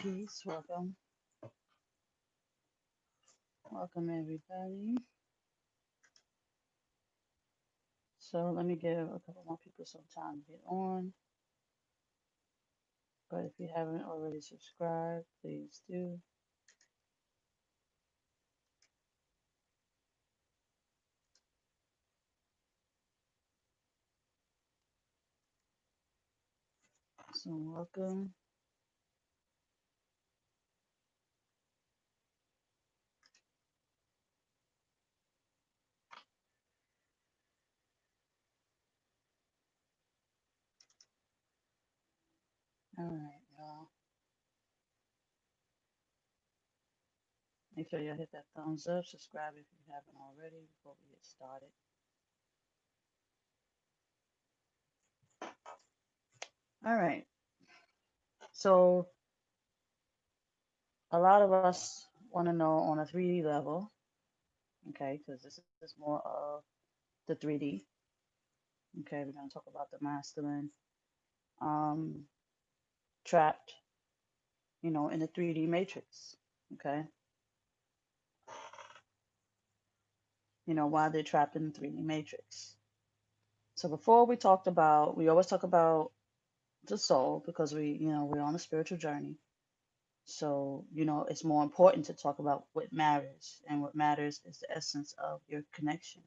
Peace. Welcome everybody. So let me give a couple more people some time to get on. But if you haven't already subscribed, please do. So welcome. All right, y'all. Make sure you hit that thumbs up, subscribe if you haven't already before we get started. All right. So a lot of us want to know on a 3D level, okay, because this is more of the 3D. Okay, we're gonna talk about the masculine um trapped, in the 3D matrix. Okay. Why they're trapped in the 3D matrix. So before we always talk about the soul because we're on a spiritual journey. So, it's more important to talk about what matters. And what matters is the essence of your connection,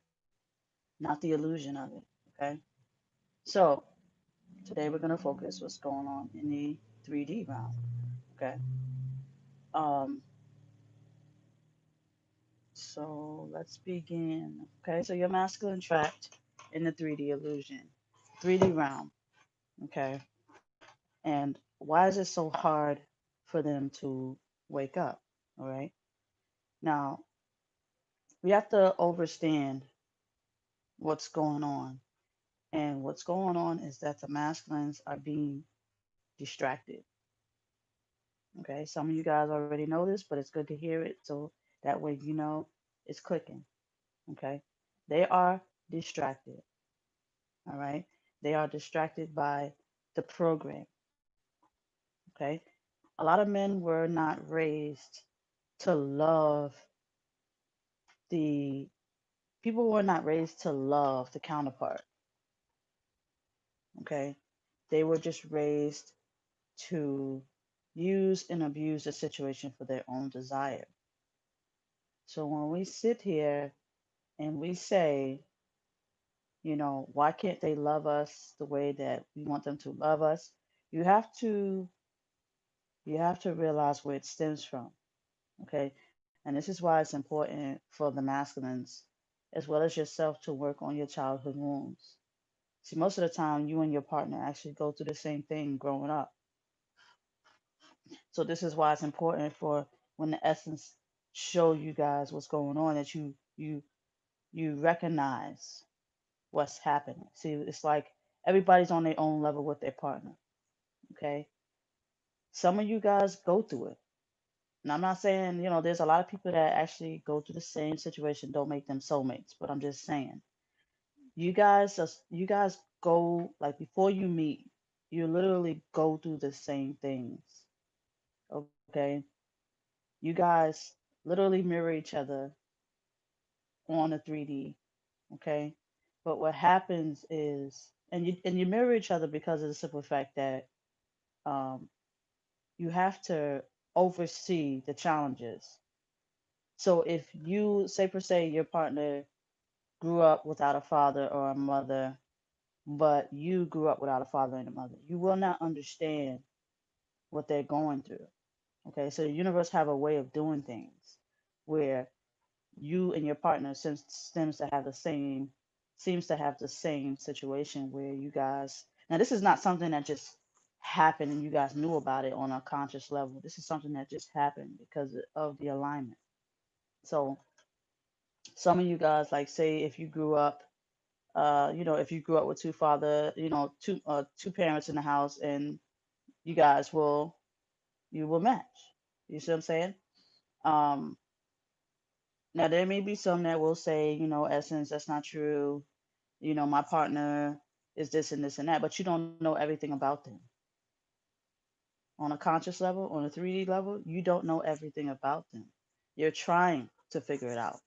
not the illusion of it. Okay. So today we're going to focus what's going on in the 3D realm. Okay. Um, so let's begin. Okay. So your masculine trapped in the 3D illusion, 3D realm. Okay. And why is it so hard for them to wake up? All right. Now, we have to understand what's going on. And what's going on is that the masculines are being distracted. Okay. Some of you guys already know this, but it's good to hear it. So that way, it's clicking. Okay. They are distracted. All right. They are distracted by the program. Okay. A lot of men were not raised to love the people were not raised to love the counterpart. Okay. They were just raised to use and abuse the situation for their own desire. So when we sit here and we say, why can't they love us the way that we want them to love us? You have to you have to realize where it stems from. Okay. And this is why it's important for the masculines as well as yourself to work on your childhood wounds. See, most of the time, you and your partner actually go through the same thing growing up. So this is why it's important for when the essence show you guys what's going on that you recognize what's happening. See, it's like everybody's on their own level with their partner. Okay, some of you guys go through it, and I'm not saying there's a lot of people that actually go through the same situation. Don't make them soulmates, but I'm just saying you guys go like before you meet, you literally go through the same things. Okay, you guys literally mirror each other on a 3D. Okay, but what happens is, and you mirror each other because of the simple fact that um, you have to oversee the challenges. So if you say per se your partner grew up without a father or a mother, but you grew up without a father and a mother, you will not understand what they're going through. Okay, so the universe have a way of doing things where you and your partner seems to have the same situation where you guys, now this is not something that just happened and you guys knew about it on a conscious level. This is something that just happened because of the alignment. So some of you guys, like, say if you grew up if you grew up with two parents in the house, and you guys will match. You see what I'm saying? um Now there may be some that will say, Essence, that's not true. My partner is this and this and that, but you don't know everything about them. on a conscious level, on a 3D level, you don't know everything about them. You're trying to figure it out.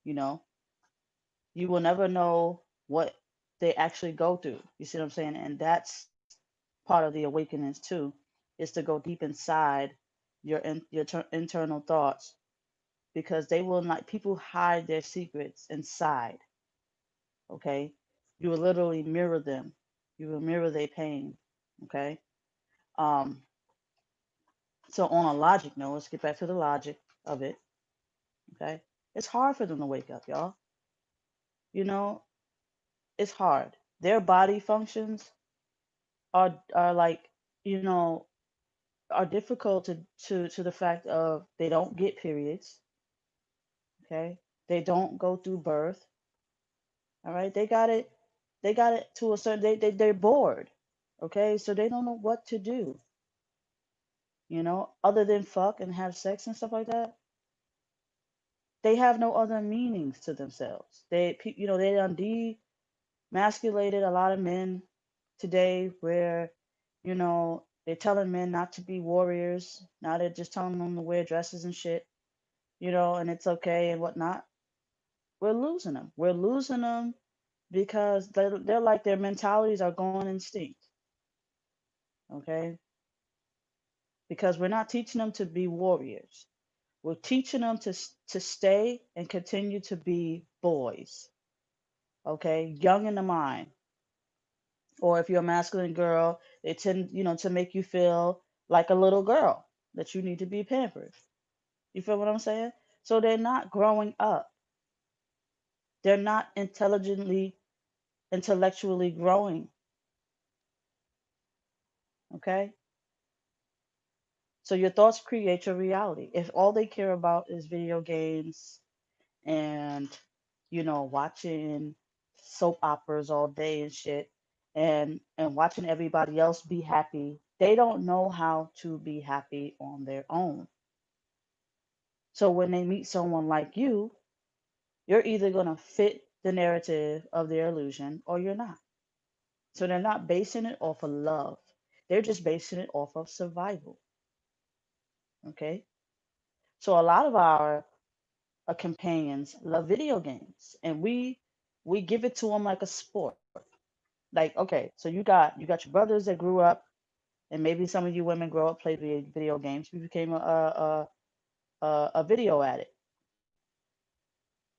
You know, you will never know what they actually go through. You see what I'm saying? And that's part of the awakenings too, is to go deep inside your internal thoughts, because they will not. People hide their secrets inside. Okay, you will literally mirror them. You will mirror their pain. Okay. Um. So on a logic note, let's get back to the logic of it. Okay, it's hard for them to wake up, y'all. You know, it's hard. Their body functions are like, you know, are difficult to the fact of they don't get periods. Okay, they don't go through birth. All right, they got it to a certain, they're bored. Okay, so they don't know what to do, other than fuck and have sex and stuff like that. They have no other meanings to themselves. They done demasculated a lot of men today, where they're telling men not to be warriors. Now they're just telling them to wear dresses and shit, and it's okay and whatnot. We're losing them because they're like, their mentalities are going extinct. Okay, because we're not teaching them to be warriors. We're teaching them to stay and continue to be boys. Okay, young in the mind. Or if you're a masculine girl, they tend, to make you feel like a little girl, that you need to be pampered. You feel what I'm saying? So they're not growing up. They're not intellectually growing. Okay? So your thoughts create your reality. If all they care about is video games and, watching soap operas all day and shit, and watching everybody else be happy, they don't know how to be happy on their own. So when they meet someone like you're either going to fit the narrative of their illusion or you're not. So they're not basing it off of love. They're just basing it off of survival. Okay? So a lot of our companions love video games, and we give it to them like a sport. Like, okay, so you got your brothers that grew up, and maybe some of you women grow up, played video games. You became a video addict.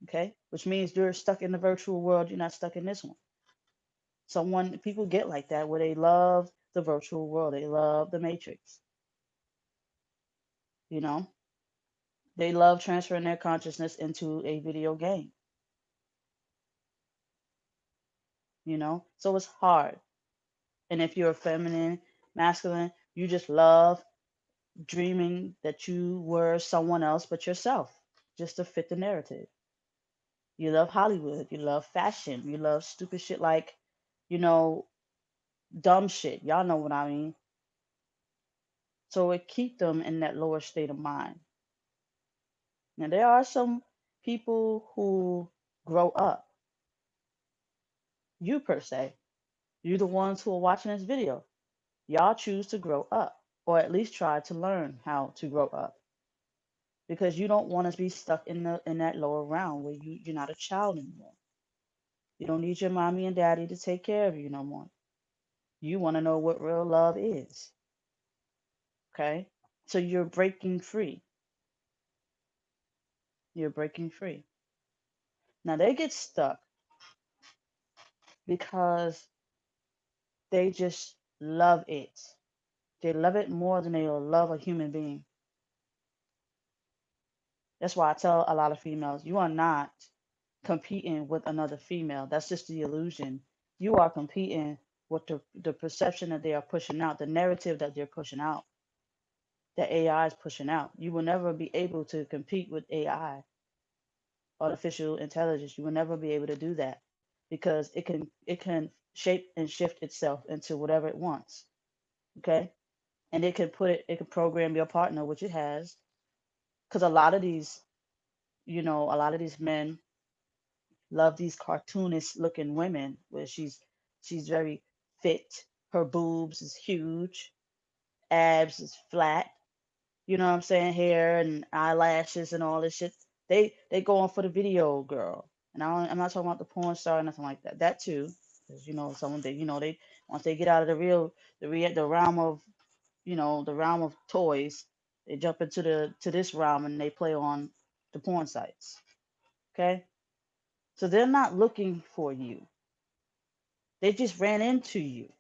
Okay, which means you're stuck in the virtual world. You're not stuck in this one. People get like that, where they love the virtual world. They love the matrix. You know, they love transferring their consciousness into a video game. So it's hard. And if you're feminine, masculine, you just love dreaming that you were someone else but yourself, just to fit the narrative. You love Hollywood, you love fashion, you love stupid shit like, you know, dumb shit. Y'all know what I mean. So it keep them in that lower state of mind. Now there are some people who grow up. You per se, you the ones who are watching this video. Y'all choose to grow up, or at least try to learn how to grow up, because you don't want to be stuck in that lower realm where you're not a child anymore. You don't need your mommy and daddy to take care of you no more. You want to know what real love is. Okay? So you're breaking free. You're breaking free. Now they get stuck because they just love it. They love it more than they'll love a human being. That's why I tell a lot of females, you are not competing with another female. That's just the illusion. You are competing with the perception that they are pushing out, the narrative that they're pushing out, that AI is pushing out. You will never be able to compete with AI, artificial intelligence. You will never be able to do that, because it can shape and shift itself into whatever it wants. Okay? And it can program your partner, which it has. Because a lot of these men love these cartoonish looking women, where she's very fit, her boobs is huge, abs is flat, you know what I'm saying, hair and eyelashes and all this shit. They going for the video girl. And I'm not talking about the porn star or nothing like that. That too, because someone that they once they get out of the realm of the realm of toys, they jump into the to this realm and they play on the porn sites. Okay, so they're not looking for you. They just ran into you.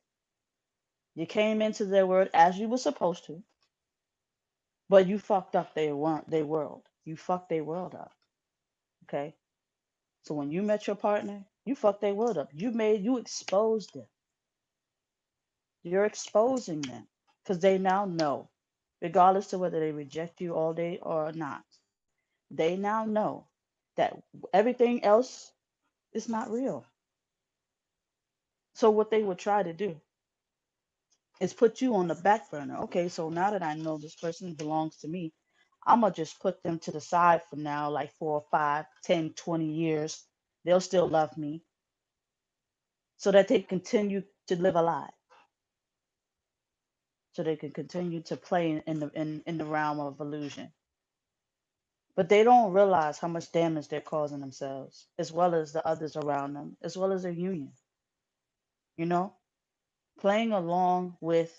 You came into their world as you were supposed to, but you fucked up their world. You fucked their world up. Okay. So when you met your partner, you fucked their world up. You exposed them. You're exposing them because they now know, regardless of whether they reject you all day or not. They now know that everything else is not real. So what they would try to do is put you on the back burner. Okay, so now that I know this person belongs to me, I'm gonna just put them to the side for now, like 4, 5, 10, 20 years. They'll still love me so that they continue to live a lie, so they can continue to play in the realm of illusion. But they don't realize how much damage they're causing themselves, as well as the others around them, as well as their union. You know, playing along with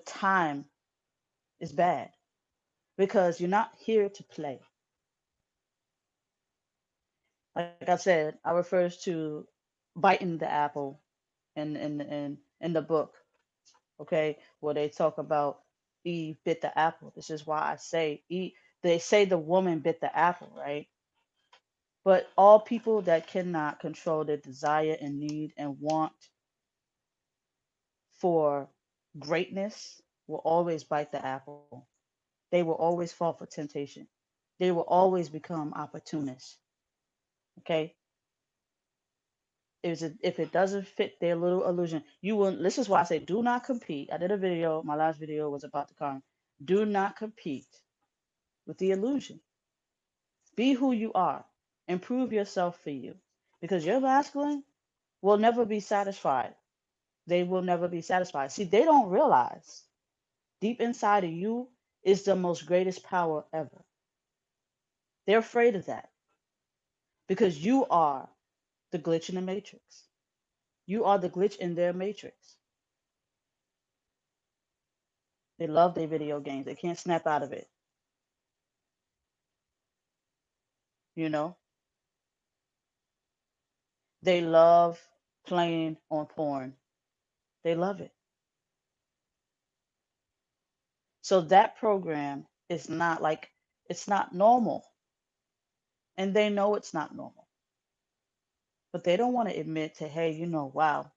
time is bad because you're not here to play. Like I said, I refers to biting the apple in the book, okay, where they talk about Eve bit the apple. This is why I say Eve. They say the woman bit the apple, right? But all people that cannot control their desire and need and want for greatness will always bite the apple. They will always fall for temptation. They will always become opportunists. Okay, if it doesn't fit their little illusion, you will. This is why I say do not compete. I did a video. My last video was about the karma. Do not compete with the illusion. Be who you are. Improve yourself for you, because your masculine will never be satisfied. They will never be satisfied. See, they don't realize deep inside of you is the most greatest power ever. They're afraid of that because you are the glitch in the matrix. You are the glitch in their matrix. They love their video games. They can't snap out of it. You know, they love playing on porn. They love it. So that program is not like, it's not normal. And they know it's not normal. But they don't want to admit to, hey, wow,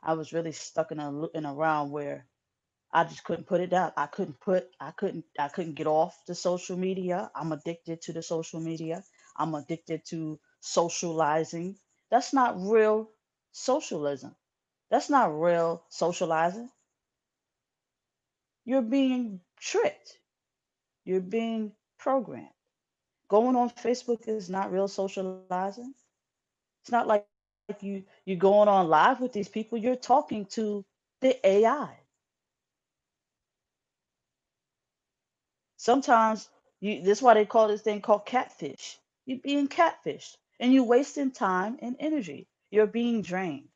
I was really stuck in a realm where I just couldn't put it down. I couldn't get off the social media. I'm addicted to the social media. I'm addicted to socializing. That's not real socialism. That's not real socializing. You're being tricked. You're being programmed. Going on Facebook is not real socializing. It's not like you going on live with these people. You're talking to the AI. Sometimes that's why they call this thing called catfish. You're being catfished and you're wasting time and energy. You're being drained.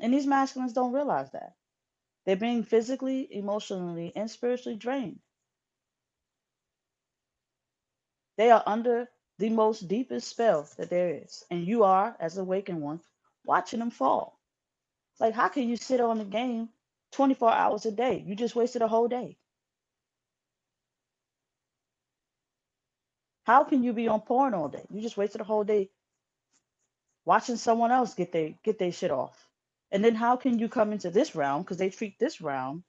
And these masculines don't realize that. They're being physically, emotionally, and spiritually drained. They are under the most deepest spell that there is. And you are, as an awakened one, watching them fall. Like, how can you sit on the game 24 hours a day? You just wasted a whole day. How can you be on porn all day? You just wasted a whole day watching someone else get their shit off. And then how can you come into this realm? Because they treat this realm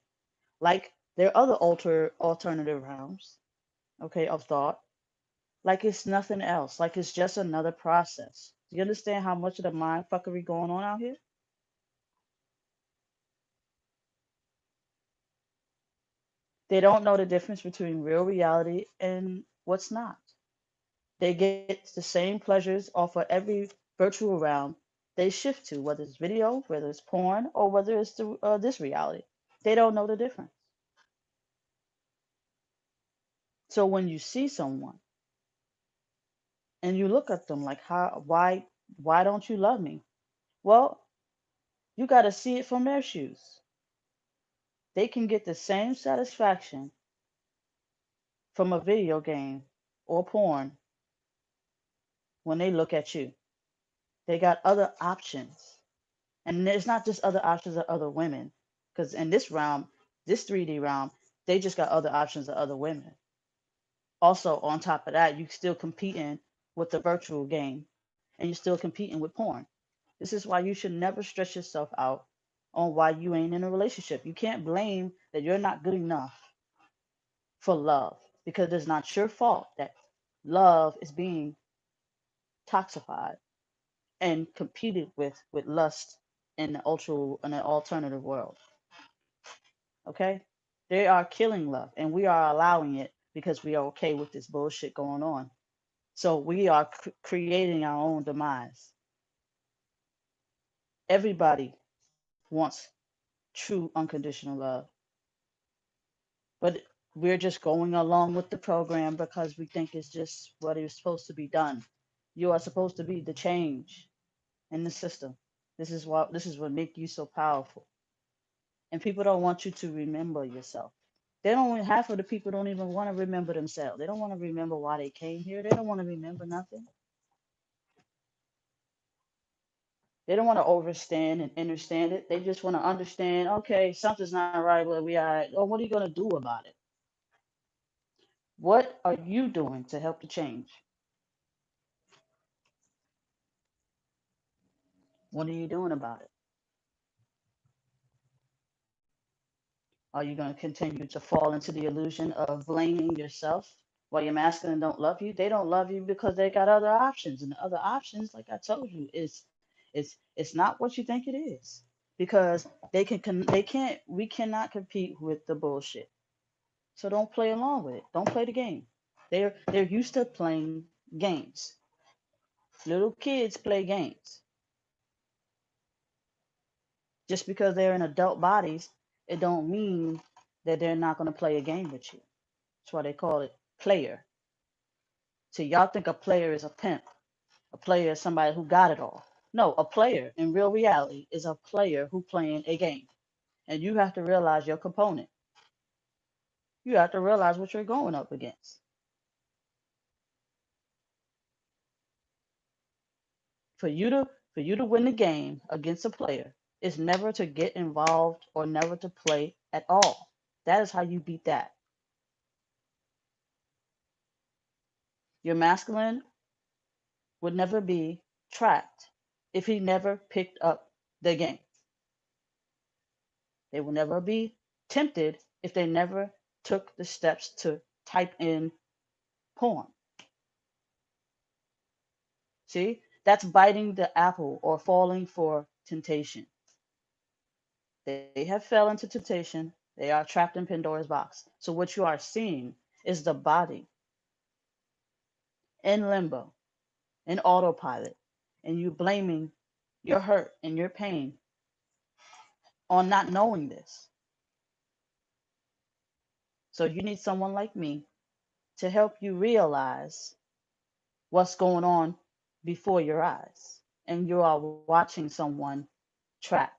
like their other alternative realms, okay, of thought, like it's nothing else, like it's just another process. Do you understand how much of the mind fuckery going on out here? They don't know the difference between real reality and what's not. They get the same pleasures off of every virtual realm they shift to, whether it's video, whether it's porn, or whether it's this reality. They don't know the difference. So when you see someone and you look at them like, how, why don't you love me? Well, you got to see it from their shoes. They can get the same satisfaction from a video game or porn when they look at you. They got other options. And there's not just other options of other women. Because in this realm, this 3D realm, they just got other options of other women. Also, on top of that, you still competing with the virtual game and you're still competing with porn. This is why you should never stress yourself out on why you ain't in a relationship. You can't blame that you're not good enough for love because it's not your fault that love is being toxified and competed with lust in the alternative world. Okay? They are killing love and we are allowing it because we are okay with this bullshit going on. So we are creating our own demise. Everybody wants true unconditional love, but we're just going along with the program because we think it's just what is supposed to be done. You are supposed to be the change in the system. This is what make you so powerful. And people don't want you to remember yourself. They don't half of the people don't even want to remember themselves. They don't want to remember why they came here. They don't want to remember nothing. They don't want to overstand and understand it. They just want to understand, okay, something's not right, but we are, oh, what are you going to do about it? What are you doing to help the change? What are you doing about it? Are you going to continue to fall into the illusion of blaming yourself while your masculine don't love you? They don't love you because they got other options, and the other options, like I told you, it's not what you think it is because they can't we cannot compete with the bullshit. So don't play along with it. Don't play the game. They're used to playing games. Little kids play games. Just because they're in adult bodies, it don't mean that they're not going to play a game with you. That's why they call it player. So y'all think a player is a pimp. A player is somebody who got it all. No, a player in real reality is a player who playing a game. And you have to realize your component. You have to realize what you're going up against. For you to win the game against a player is never to get involved or never to play at all. That is how you beat that. Your masculine would never be trapped if he never picked up the game. They will never be tempted if they never took the steps to type in porn. See, that's biting the apple or falling for temptation. They have fell into temptation. They are trapped in Pandora's box. So what you are seeing is the body in limbo, in autopilot, and you blaming your hurt and your pain on not knowing this. So you need someone like me to help you realize what's going on before your eyes. And you are watching someone trapped.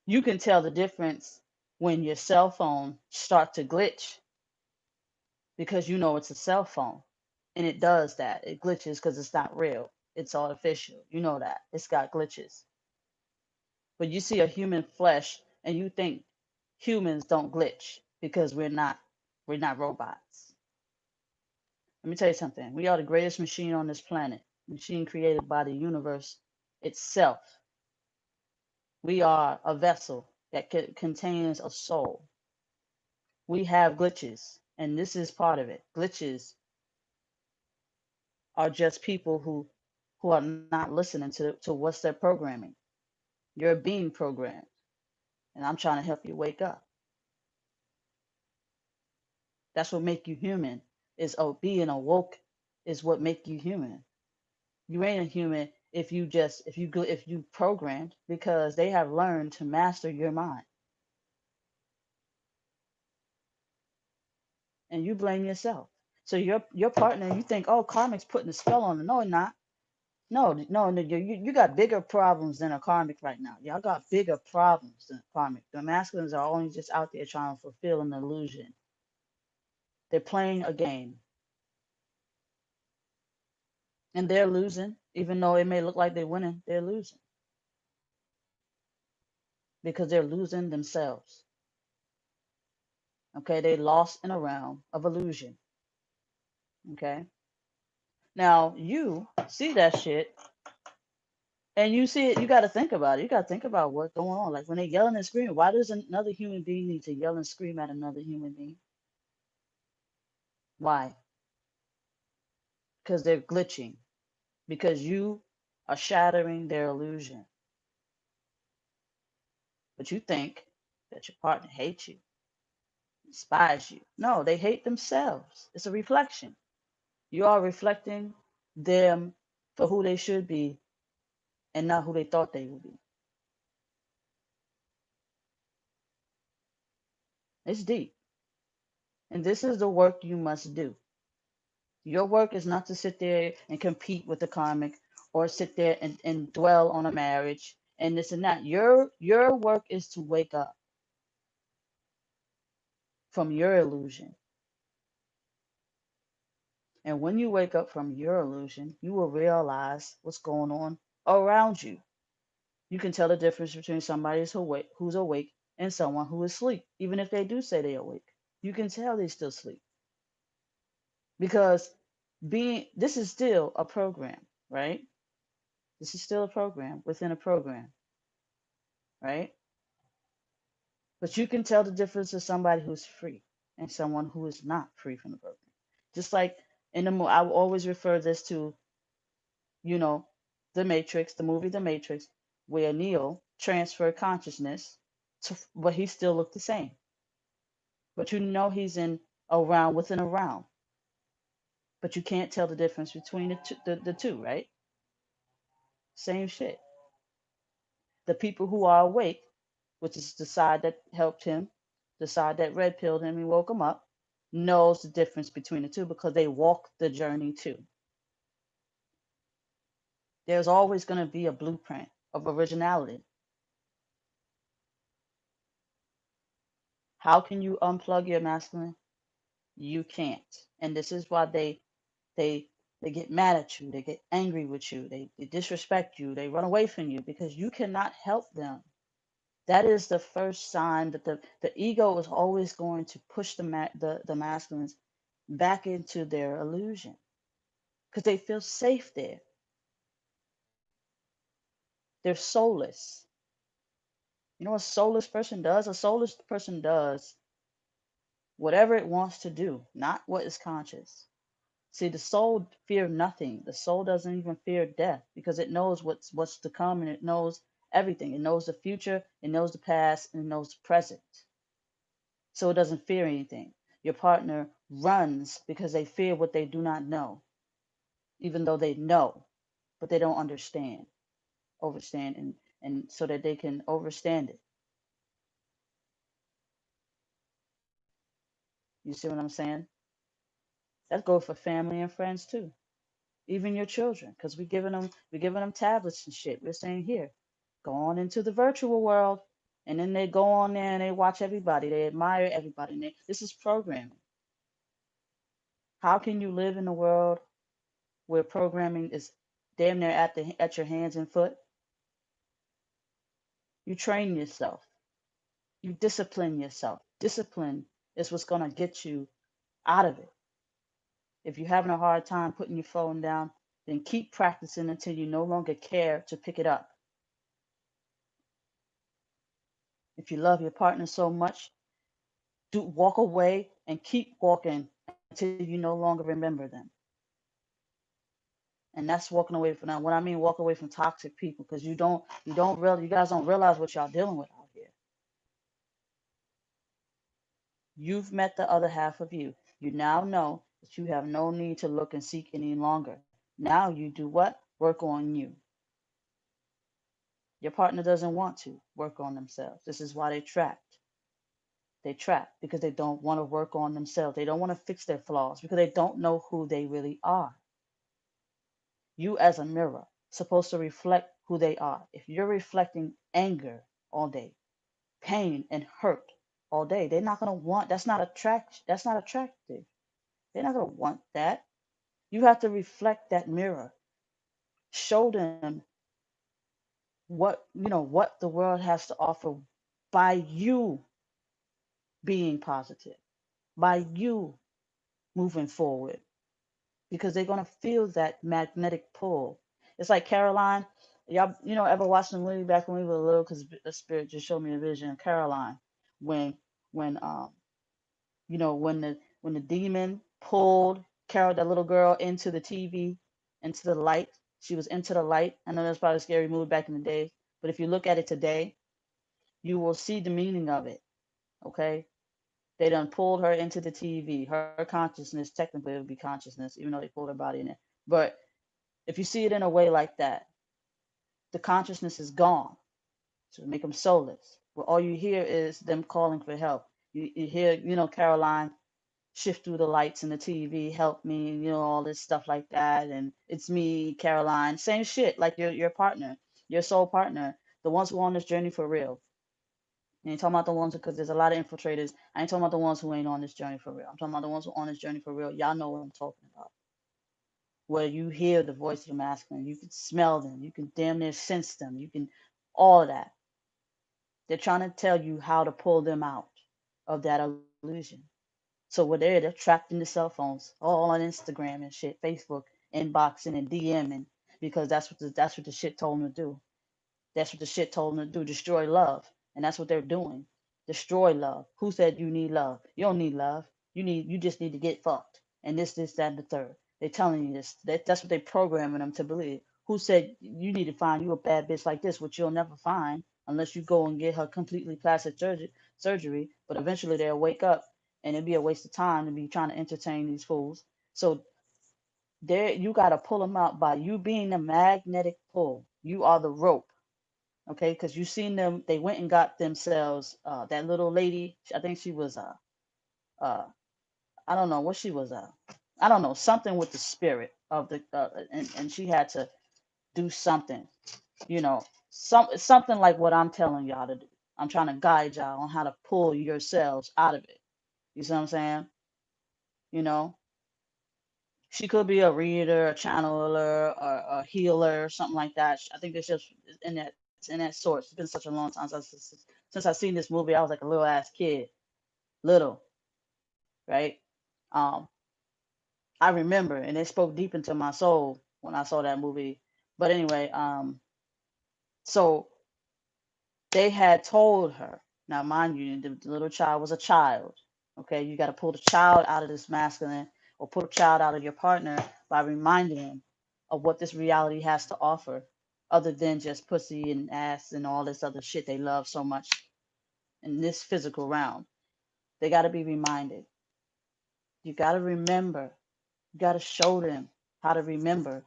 You can tell the difference when your cell phone start to glitch because you know it's a cell phone. And it does that. It glitches because it's not real. It's artificial. You know that. It's got glitches. But you see a human flesh and you think humans don't glitch because we're not robots. Let me tell you something. We are the greatest machine on this planet, machine created by the universe itself. We are a vessel that contains a soul. We have glitches, and this is part of it. Glitches are just people who are not listening to what's their programming. You're being programmed, and I'm trying to help you wake up. That's what make you human. Is being awoke is what make you human. You ain't a human if you programmed, because they have learned to master your mind, and you blame yourself. So your partner, you think, oh, karmic's putting a spell on them. No, it's not. No, no, no, you got bigger problems than a karmic right now. Y'all got bigger problems than a karmic. The masculines are only just out there trying to fulfill an illusion. They're playing a game, and they're losing, even though it may look like they're winning. They're losing because they're losing themselves. Okay, they lost in a realm of illusion. Okay, now you see that shit, and you see it. You got to think about it. You got to think about what's going on. Like when they yelling and screaming, why does another human being need to yell and scream at another human being? Why? Because they're glitching, because you are shattering their illusion. But you think that your partner hates you, despise you. No, they hate themselves. It's a reflection. You are reflecting them for who they should be and not who they thought they would be. It's deep. And this is the work you must do. Your work is not to sit there and compete with the karmic or sit there and dwell on a marriage and this and that. Your work is to wake up from your illusion. And when you wake up from your illusion, you will realize what's going on around you. You can tell the difference between somebody who's awake and someone who is asleep, even if they do say they're awake. You can tell they still sleep because this is still a program, right? This is still a program within a program, right? But you can tell the difference of somebody who's free and someone who is not free from the program. Just like I will always refer this to, you know, The Matrix, the movie The Matrix, where Neo transferred consciousness but he still looked the same. But you know he's in a realm within a realm. But you can't tell the difference between the two, right? Same shit. The people who are awake, which is the side that helped him, the side that red pilled him and woke him up, knows the difference between the two because they walk the journey too. There's always going to be a blueprint of originality. How can you unplug your masculine? You can't. And this is why they they get mad at you, they get angry with you, they disrespect you, they run away from you because you cannot help them. That is the first sign that the ego is always going to push the masculines back into their illusion because they feel safe there. They're soulless. You know what a soulless person does? A soulless person does whatever it wants to do, not what is conscious. See, the soul fear nothing. The soul doesn't even fear death because it knows what's to come and it knows everything. It knows the future, it knows the past, and it knows the present. So it doesn't fear anything. Your partner runs because they fear what they do not know, even though they know, but they don't overstand, and so that they can overstand it. You see what I'm saying? That goes for family and friends too, even your children, because we're giving them tablets and shit. We're saying here, go on into the virtual world, and then they go on there and they watch everybody, they admire everybody. This is programming. How can you live in a world where programming is damn near at your hands and foot? You train yourself. You discipline yourself. Discipline is what's gonna get you out of it. If you're having a hard time putting your phone down, then keep practicing until you no longer care to pick it up. If you love your partner so much, walk away and keep walking until you no longer remember them. And that's walking away from them. What I mean, walk away from toxic people, because you guys don't realize what y'all dealing with out here. You've met the other half of you. You now know that you have no need to look and seek any longer. Now you do what? Work on you. Your partner doesn't want to work on themselves. This is why they're trapped. They trap because they don't want to work on themselves. They don't want to fix their flaws because they don't know who they really are. You, as a mirror, supposed to reflect who they are. If you're reflecting anger all day, pain and hurt all day, they're not gonna want. That's not attract. That's not attractive. They're not gonna want that. You have to reflect that mirror. Show them what the world has to offer by you being positive, by you moving forward, because they're gonna feel that magnetic pull. It's like Caroline. Y'all, ever watched the movie back when we were little? Because the spirit just showed me a vision of Caroline when when when the demon pulled Carol, that little girl, into the TV, into the light. She was into the light. I know that's probably a scary movie back in the day, but if you look at it today, you will see the meaning of it. Okay, they done pulled her into the TV. Her consciousness, technically, it would be consciousness, even though they pulled her body in it. But if you see it in a way like that, the consciousness is gone. So make them soulless. Well, all you hear is them calling for help. You hear, Caroline shift through the lights in the TV, help me, all this stuff like that. And it's me, Caroline. Same shit, like your partner, your soul partner, the ones who are on this journey for real. I ain't talking about the ones, because there's a lot of infiltrators. I ain't talking about the ones who ain't on this journey for real. I'm talking about the ones who are on this journey for real. Y'all know what I'm talking about. Where you hear the voice of the masculine, you can smell them, you can damn near sense them, you can all of that. They're trying to tell you how to pull them out of that illusion. So they're trapped in the cell phones, all on Instagram and shit, Facebook, inboxing and DMing, because that's what the shit told them to do. That's what the shit told them to do. Destroy love, and that's what they're doing. Destroy love. Who said you need love? You don't need love. You just need to get fucked. And this, that, and the third. They're telling you this. That's what they're programming them to believe. Who said you need to find you a bad bitch like this, which you'll never find unless you go and get her completely plastic surgery. But eventually they'll wake up, and it'd be a waste of time to be trying to entertain these fools. So there, you gotta pull them out by you being the magnetic pull. You are the rope. Okay, because you seen them. They went and got themselves that little lady. I think she was uh I don't know what she was I don't know, something with the spirit of the and she had to do something, something like what I'm telling y'all to do. I'm trying to guide y'all on how to pull yourselves out of it. You see what I'm saying? You know, she could be a reader, a channeler, or a healer, something like that. I think it's just in that source. It's been such a long time since I seen this movie. I was like a little ass kid, little, right? Um, I remember, and it spoke deep into my soul when I saw that movie. But anyway, so they had told her. Now, mind you, the little child was a child. Okay, you got to pull the child out of this masculine, or pull the child out of your partner by reminding them of what this reality has to offer, other than just pussy and ass and all this other shit they love so much in this physical realm. They got to be reminded. You got to remember. You got to show them how to remember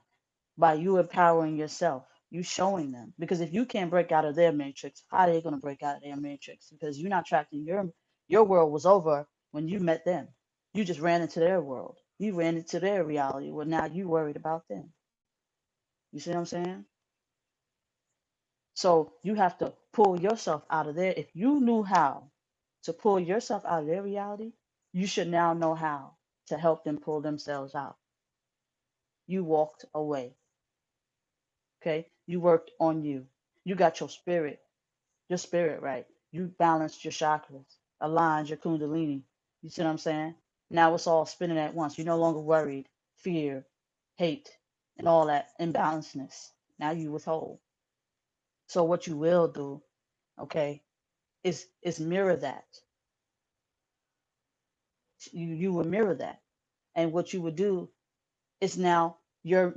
by you empowering yourself. You showing them. Because if you can't break out of their matrix, how are they going to break out of their matrix? Because you're not trapped in your world was over when you met them. You just ran into their world. You ran into their reality. Well, now you worried about them. You see what I'm saying? So you have to pull yourself out of there. If you knew how to pull yourself out of their reality, you should now know how to help them pull themselves out. You walked away. Okay? You worked on you. You got your spirit right. You balanced your chakras, aligned your kundalini. You see what I'm saying? Now it's all spinning at once. You're no longer worried, fear, hate, and all that imbalancedness. Now you withhold. So what you will do, okay, is mirror that. You will mirror that. And what you would do is now your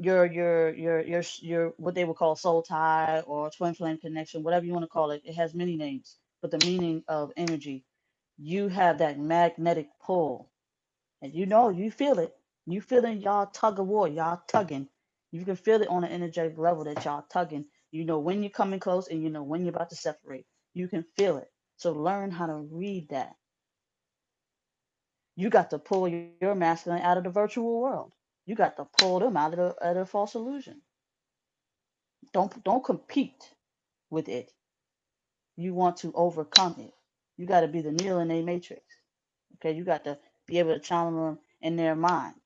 what they would call soul tie or twin flame connection, whatever you want to call it. It has many names, but the meaning of energy. You have that magnetic pull, and you feel it. You feeling y'all tug of war, y'all tugging. You can feel it on an energetic level that y'all tugging You know when you're coming close and you know when you're about to separate. You can feel it. So learn how to read that. You got to pull your masculine out of the virtual world. You got to pull them out of the false illusion. Don't compete with it. You want to overcome it. You got to be the Neo in a matrix. Okay, you got to be able to challenge them in their minds.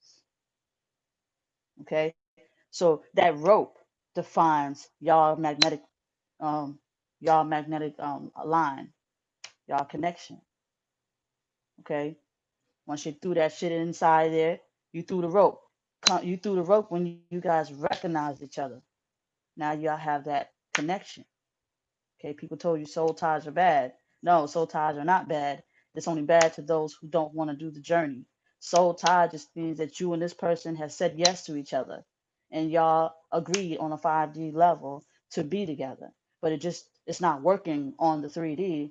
Okay, so that rope defines um y'all magnetic line, y'all connection. Okay, once you threw that shit inside there, you threw the rope. You threw the rope when you guys recognized each other. Now y'all have that connection. Okay, people told you soul ties are bad. No, soul ties are not bad. It's only bad to those who don't want to do the journey. Soul tie just means that you and this person have said yes to each other and y'all agreed on a 5D level to be together. But it's not working on the 3D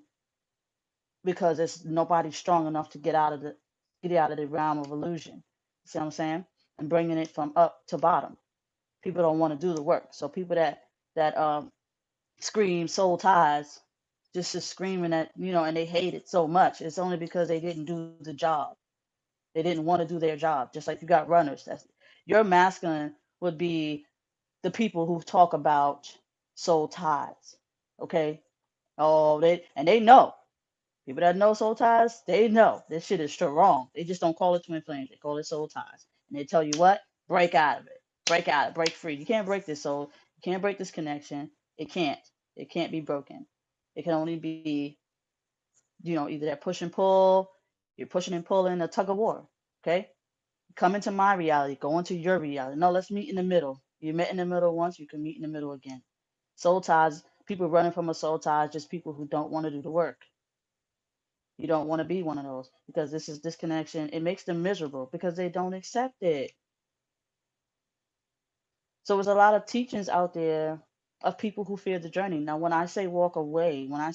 because it's nobody's strong enough to get out of the realm of illusion. See what I'm saying? And bringing it from up to bottom. People don't want to do the work. So people that scream soul ties, just screaming at and they hate it so much. It's only because they didn't do the job. They didn't want to do their job. Just like you got runners. That's your masculine would be the people who talk about soul ties. Okay. Oh, they know. People that know soul ties, they know this shit is strong. They just don't call it twin flames. They call it soul ties. And they tell you what? Break out of it. Break out. Break free. You can't break this soul. You can't break this connection. It can't. It can't be broken. It can only be, either that push and pull. You're pushing and pulling a tug of war. Okay? Come into my reality. Go into your reality. No, let's meet in the middle. You met in the middle once. You can meet in the middle again. Soul ties. People running from a soul tie is just people who don't want to do the work. You don't want to be one of those because this is disconnection. It makes them miserable because they don't accept it. So there's a lot of teachings out there of people who fear the journey. Now, when I say walk away, I'm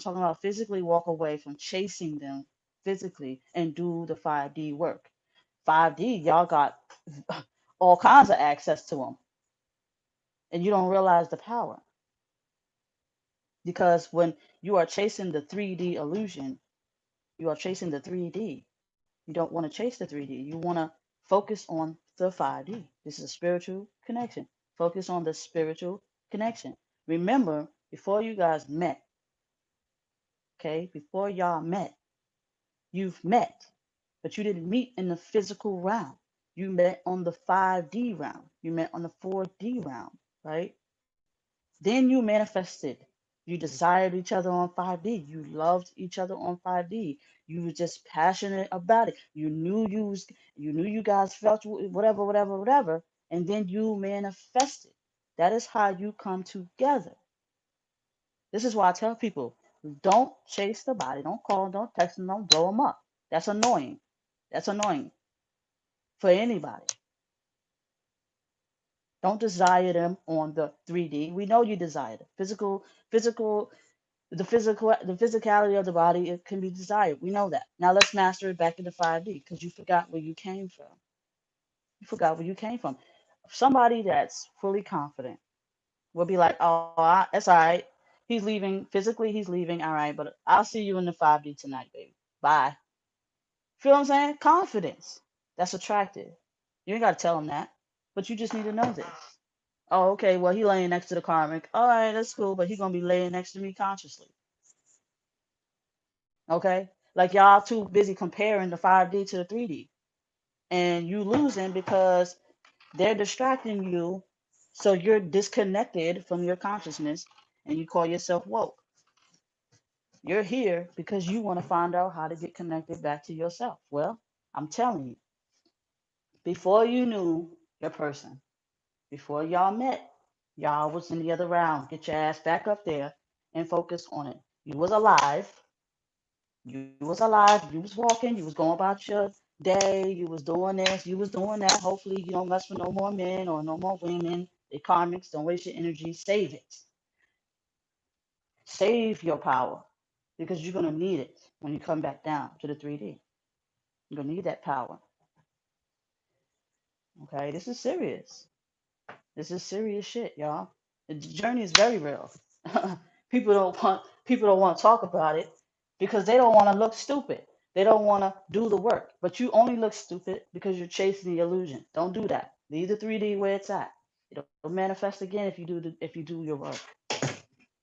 talking about physically walk away from chasing them physically and do the 5D work. 5D, y'all got all kinds of access to them, and you don't realize the power because when you are chasing the 3D illusion, you are chasing the 3D. You don't want to chase the 3D. You want to focus on the 5D. This is a spiritual connection. Focus on the spiritual connection. Remember, before you guys met, okay, before y'all met, you've met, but you didn't meet in the physical realm. You met on the 5D realm. You met on the 4D realm, right? Then you manifested. You desired each other on 5D. You loved each other on 5D. You were just passionate about it. You knew you guys felt whatever, whatever, whatever, and then you manifested. That is how you come together. This is why I tell people, don't chase the body. Don't call them, don't text them, don't blow them up. That's annoying. That's annoying for anybody. Don't desire them on the 3D. We know you desire it. Physical the physicality of the body, it can be desired. We know that. Now let's master it back into 5D because you forgot where you came from. You forgot where you came from. Somebody that's fully confident will be like, oh, that's all right. He's leaving. Physically, he's leaving. All right, but I'll see you in the 5D tonight, baby. Bye. Feel what I'm saying? Confidence. That's attractive. You ain't got to tell him that, but you just need to know this. Oh, okay. Well, he laying next to the karmic. All right, that's cool, but he gonna be laying next to me consciously. Okay? Like y'all too busy comparing the 5D to the 3D. And you losing because they're distracting you. So you're disconnected from your consciousness and you call yourself woke. You're here because you want to find out how to get connected back to yourself. Well, I'm telling you, before you knew your person, before y'all met, y'all was in the other round. Get your ass back up there and focus on it. You was alive. You was alive. You was walking. You was going about your day. You was doing this. You was doing that. Hopefully, you don't mess with no more men or no more women. They karmics. Don't waste your energy. Save it. Save your power because you're gonna need it when you come back down to the 3D. You're gonna need that power. Okay, this is serious. This is serious shit, y'all. The journey is very real. People don't want to talk about it because they don't want to look stupid. They don't want to do the work. But you only look stupid because you're chasing the illusion. Don't do that. Leave the 3D where it's at. It'll manifest again if you do your work.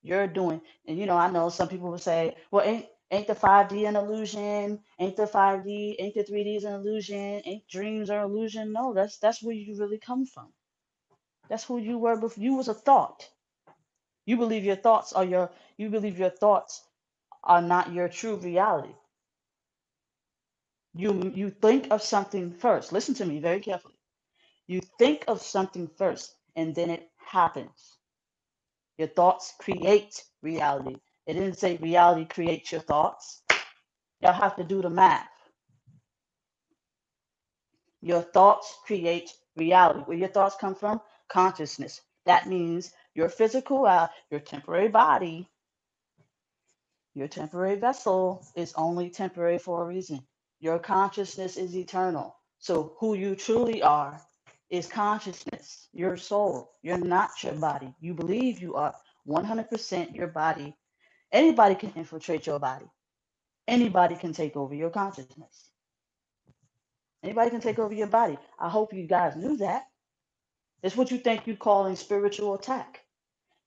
You're doing, and I know some people will say, well, ain't the 5D an illusion? Ain't the 3D is an illusion? Ain't dreams an illusion? No, that's where you really come from. That's who you were before. You was a thought. You believe your thoughts are your you believe your thoughts are not your true reality. You think of something first. Listen to me very carefully. You think of something first and then it happens. Your thoughts create reality. It didn't say reality creates your thoughts. Y'all have to do the math. Your thoughts create reality. Where your thoughts come from? Consciousness. That means your physical, your temporary body, your temporary vessel is only temporary for a reason. Your consciousness is eternal. So who you truly are is consciousness, your soul. You're not your body. You believe you are 100% your body. Anybody can infiltrate your body. Anybody can take over your consciousness. Anybody can take over your body. I hope you guys knew that. It's what you think you calling spiritual attack.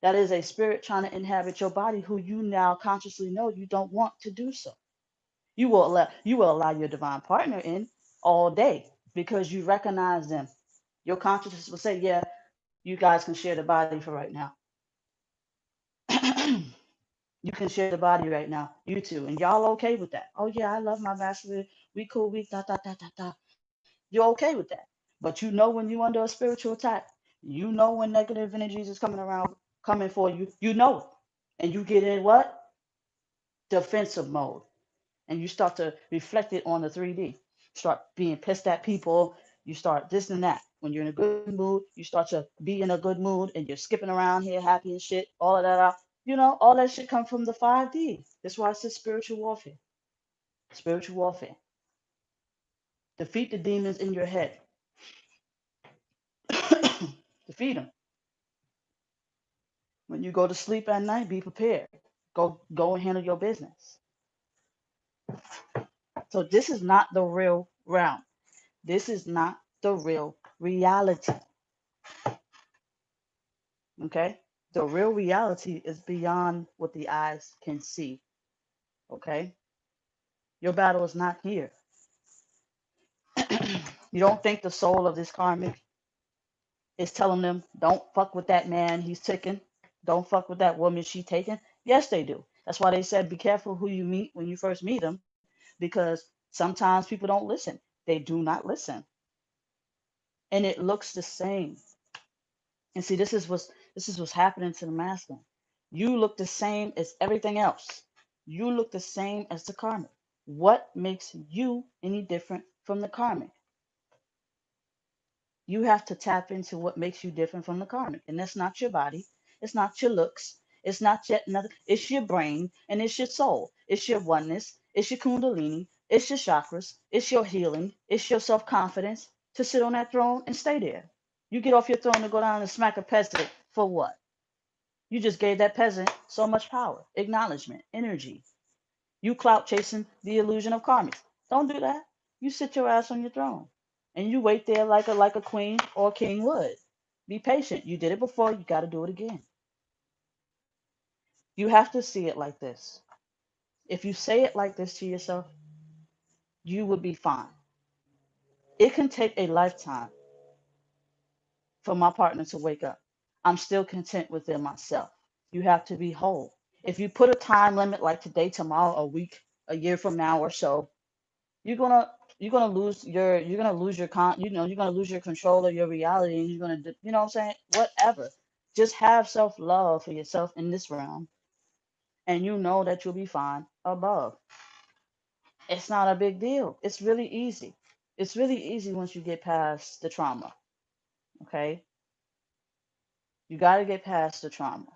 That is a spirit trying to inhabit your body who you now consciously know you don't want to do so. You will allow your divine partner in all day because you recognize them. Your consciousness will say, yeah, you guys can share the body for right now. You can share the body right now. You two. And y'all okay with that. Oh yeah, I love my master. We cool, we da da da da da. You're okay with that. But you know when you're under a spiritual attack. You know when negative energies is coming around, coming for you. You know it. And you get in what? Defensive mode. And you start to reflect it on the 3D. Start being pissed at people. You start this and that. When you're in a good mood, you start to be in a good mood and you're skipping around here, happy and shit, all of that. All that shit come from the 5D. That's why it says spiritual warfare. Spiritual warfare. Defeat the demons in your head. Defeat them. When you go to sleep at night, be prepared. Go and handle your business. So this is not the real realm. This is not the real reality. Okay? The real reality is beyond what the eyes can see. Okay? Your battle is not here. You don't think the soul of this karmic is telling them, don't fuck with that man, he's taking. Don't fuck with that woman, she taking. Yes, they do. That's why they said be careful who you meet when you first meet them, because sometimes people don't listen. They do not listen. And it looks the same. And see, this is what's happening to the masculine. You look the same as everything else. You look the same as the karmic. What makes you any different from the karmic? You have to tap into what makes you different from the karmic. And that's not your body. It's not your looks. It's not yet nothing. It's your brain and it's your soul. It's your oneness. It's your kundalini. It's your chakras. It's your healing. It's your self-confidence to sit on that throne and stay there. You get off your throne and go down and smack a peasant for what? You just gave that peasant so much power, acknowledgement, energy. You clout chasing the illusion of karmics. Don't do that. You sit your ass on your throne and you wait there like a queen or king would. Be patient. You did it before, you got to do it again. You have to see it like this. If you say it like this to yourself, you will be fine. It can take a lifetime for my partner to wake up. I'm still content within myself. You have to be whole. If you put a time limit like today, tomorrow, a week, a year from now or so, you're gonna you're gonna lose your control of your reality, and you're gonna what I'm saying, whatever. Just have self-love for yourself in this realm, and you know that you'll be fine above. It's not a big deal. It's really easy. It's really easy once you get past the trauma. Okay, you got to get past the trauma.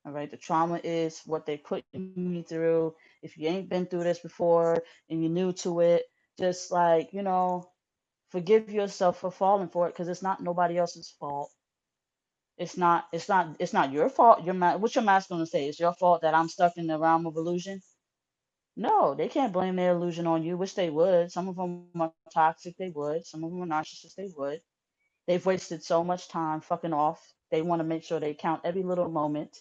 All right, the trauma is what they put me through. If you ain't been through this before and you're new to it, just like, forgive yourself for falling for it because it's not nobody else's fault. It's not your fault. What's your masculine say? It's your fault that I'm stuck in the realm of illusion? No, they can't blame their illusion on you, which they would. Some of them are toxic, they would. Some of them are narcissists, they would. They've wasted so much time fucking off. They want to make sure they count every little moment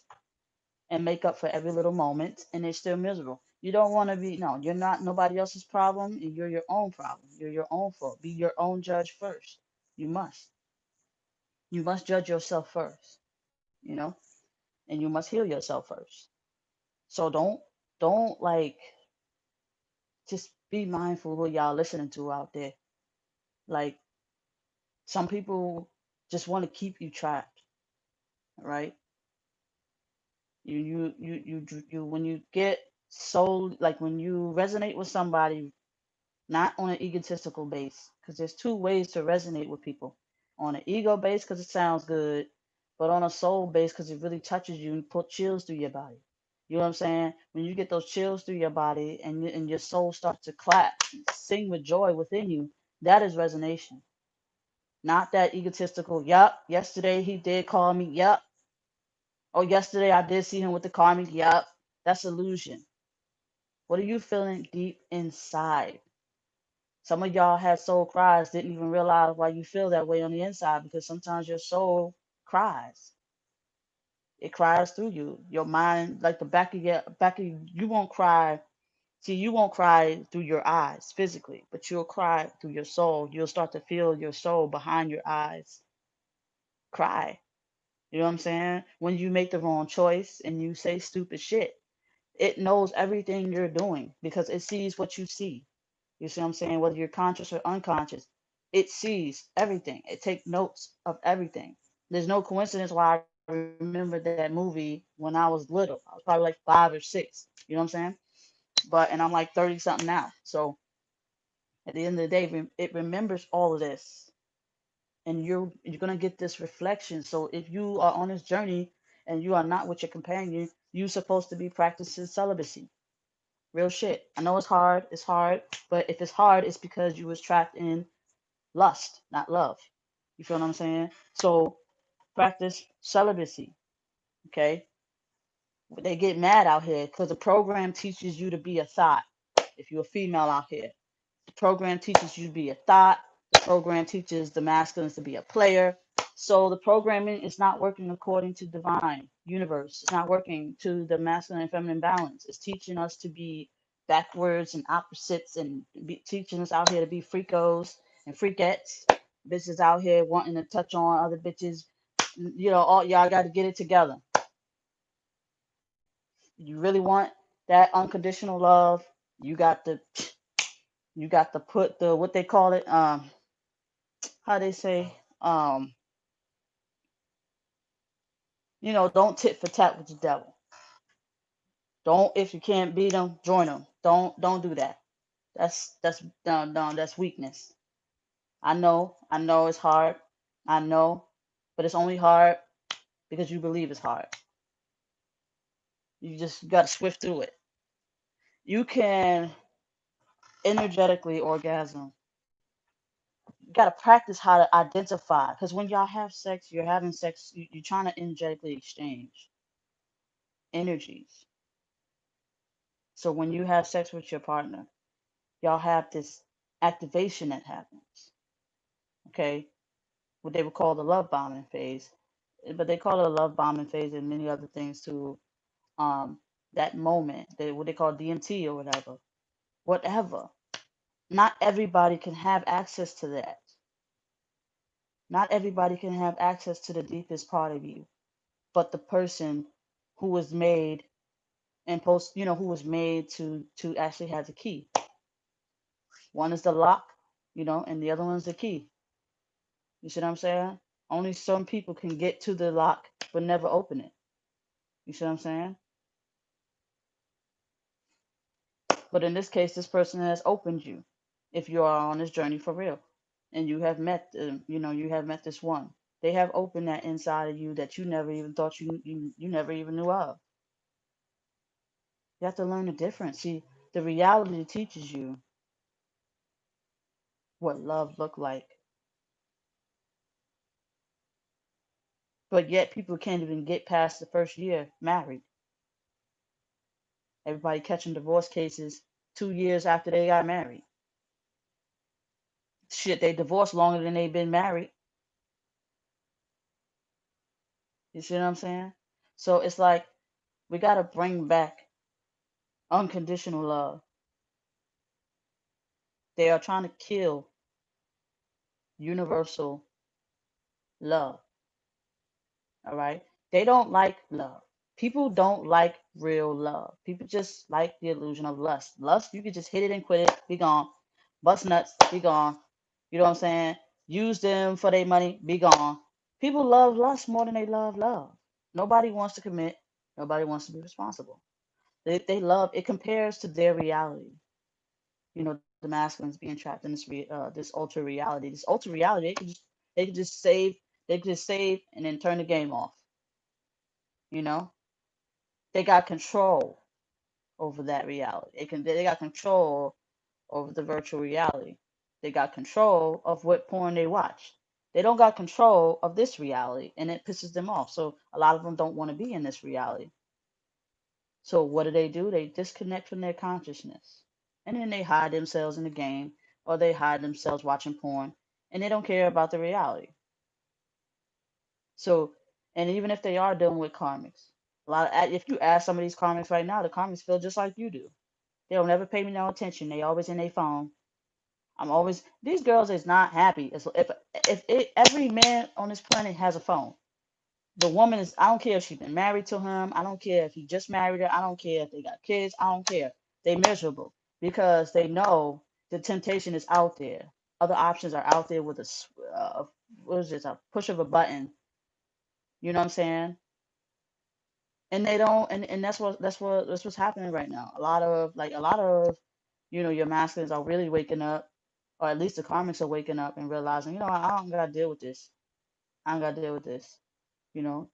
and make up for every little moment, and they're still miserable. You don't want to be, no, you're not nobody else's problem, and you're your own problem. You're your own fault. Be your own judge first. You must. You must judge yourself first, you know, and you must heal yourself first. So don't like, just be mindful of what y'all listening to out there. Like, some people just want to keep you trapped, right? When you get so, like, when you resonate with somebody, not on an egotistical base, because there's two ways to resonate with people: on an ego base because it sounds good, but on a soul base because it really touches you and put chills through your body. You know what I'm saying? When you get those chills through your body, and your soul starts to clap, sing with joy within you, that is resonation. Not that egotistical, yup, yesterday he did call me, yup. Oh, yesterday I did see him with the car, me, yup. That's illusion. What are you feeling deep inside? Some of y'all had soul cries, didn't even realize why you feel that way on the inside, because sometimes your soul cries. It cries through you. Your mind, like the you won't cry. See, you won't cry through your eyes physically, but you'll cry through your soul. You'll start to feel your soul behind your eyes cry. You know what I'm saying? When you make the wrong choice and you say stupid shit, it knows everything you're doing because it sees what you see. You see what I'm saying? Whether you're conscious or unconscious, it sees everything. It takes notes of everything. There's no coincidence why I remember that movie when I was little. I was probably like 5 or 6. You know what I'm saying? And I'm like 30 something now. So at the end of the day, it remembers all of this, and you're gonna get this reflection. So if you are on this journey and you are not with your companion, you're supposed to be practicing celibacy. Real shit. I know it's hard. It's hard, but if it's hard, it's because you was trapped in lust, not love. You feel what I'm saying? So practice celibacy. Okay. They get mad out here because the program teaches you to be a thought. If you're a female out here, the program teaches you to be a thought. The program teaches the masculines to be a player. So the programming is not working according to divine universe. It's not working to the masculine and feminine balance. It's teaching us to be backwards and opposites, and teaching us out here to be freakos and freakettes. Bitches out here wanting to touch on other bitches. You know, all y'all got to get it together. You really want that unconditional love, you got to put the, what they call it, how they say, don't tit for tat with the devil. Don't, if you can't beat them, join them. Don't do that. That's no, that's weakness. I know it's hard. I know, but it's only hard because you believe it's hard. You just got to swift through it. You can energetically orgasm. You got to practice how to identify, because when y'all have sex, you're having sex, you're trying to energetically exchange energies. So when you have sex with your partner, y'all have this activation that happens. Okay, what they would call the love bombing phase, but they call it a love bombing phase and many other things too. Um, that moment, what they call DMT or whatever, whatever. Not everybody can have access to that. Not everybody can have access to the deepest part of you, but the person who was made who was made to actually have the key. One is the lock, and the other one's the key. You see what I'm saying? Only some people can get to the lock but never open it. You see what I'm saying? But in this case, this person has opened you if you are on this journey for real. And you have met you have met this one. They have opened that inside of you that you never even thought you never even knew of. You have to learn the difference. See, the reality teaches you what love looked like, But yet people can't even get past the first year married. Everybody catching divorce cases 2 years after they got married. Shit, they divorced longer than they've been married. You see what I'm saying? So it's like we gotta bring back unconditional love. They are trying to kill universal love. All right. They don't like love. People don't like real love. People just like the illusion of lust. Lust, you could just hit it and quit it, be gone. Bust nuts, be gone. You know what I'm saying? Use them for their money, be gone. People love lust more than they love love. Nobody wants to commit. Nobody wants to be responsible. They love it compares to their reality. You know, the masculines being trapped in this ultra reality. This ultra reality, they could just save and then turn the game off. You know, they got control over that reality. They got control over the virtual reality. They got control of what porn they watch. They don't got control of this reality, and it pisses them off. So a lot of them don't want to be in this reality. So what do? They disconnect from their consciousness, and then they hide themselves in the game, or they hide themselves watching porn, and they don't care about the reality. So, and even if they are dealing with karmics, if you ask some of these karmics right now, the karmics feel just like you do. They don't ever pay me no attention. They always in their phone. I'm always these girls is not happy. Every man on this planet has a phone. The woman is. I don't care if she's been married to him. I don't care if he just married her. I don't care if they got kids. I don't care. They miserable because they know the temptation is out there. Other options are out there with what is this? A push of a button. You know what I'm saying? And they don't. And that's what's happening right now. A lot of your masculines are really waking up, or at least the karmics are waking up and realizing, I don't gotta deal with this. I don't gotta deal with this. You know,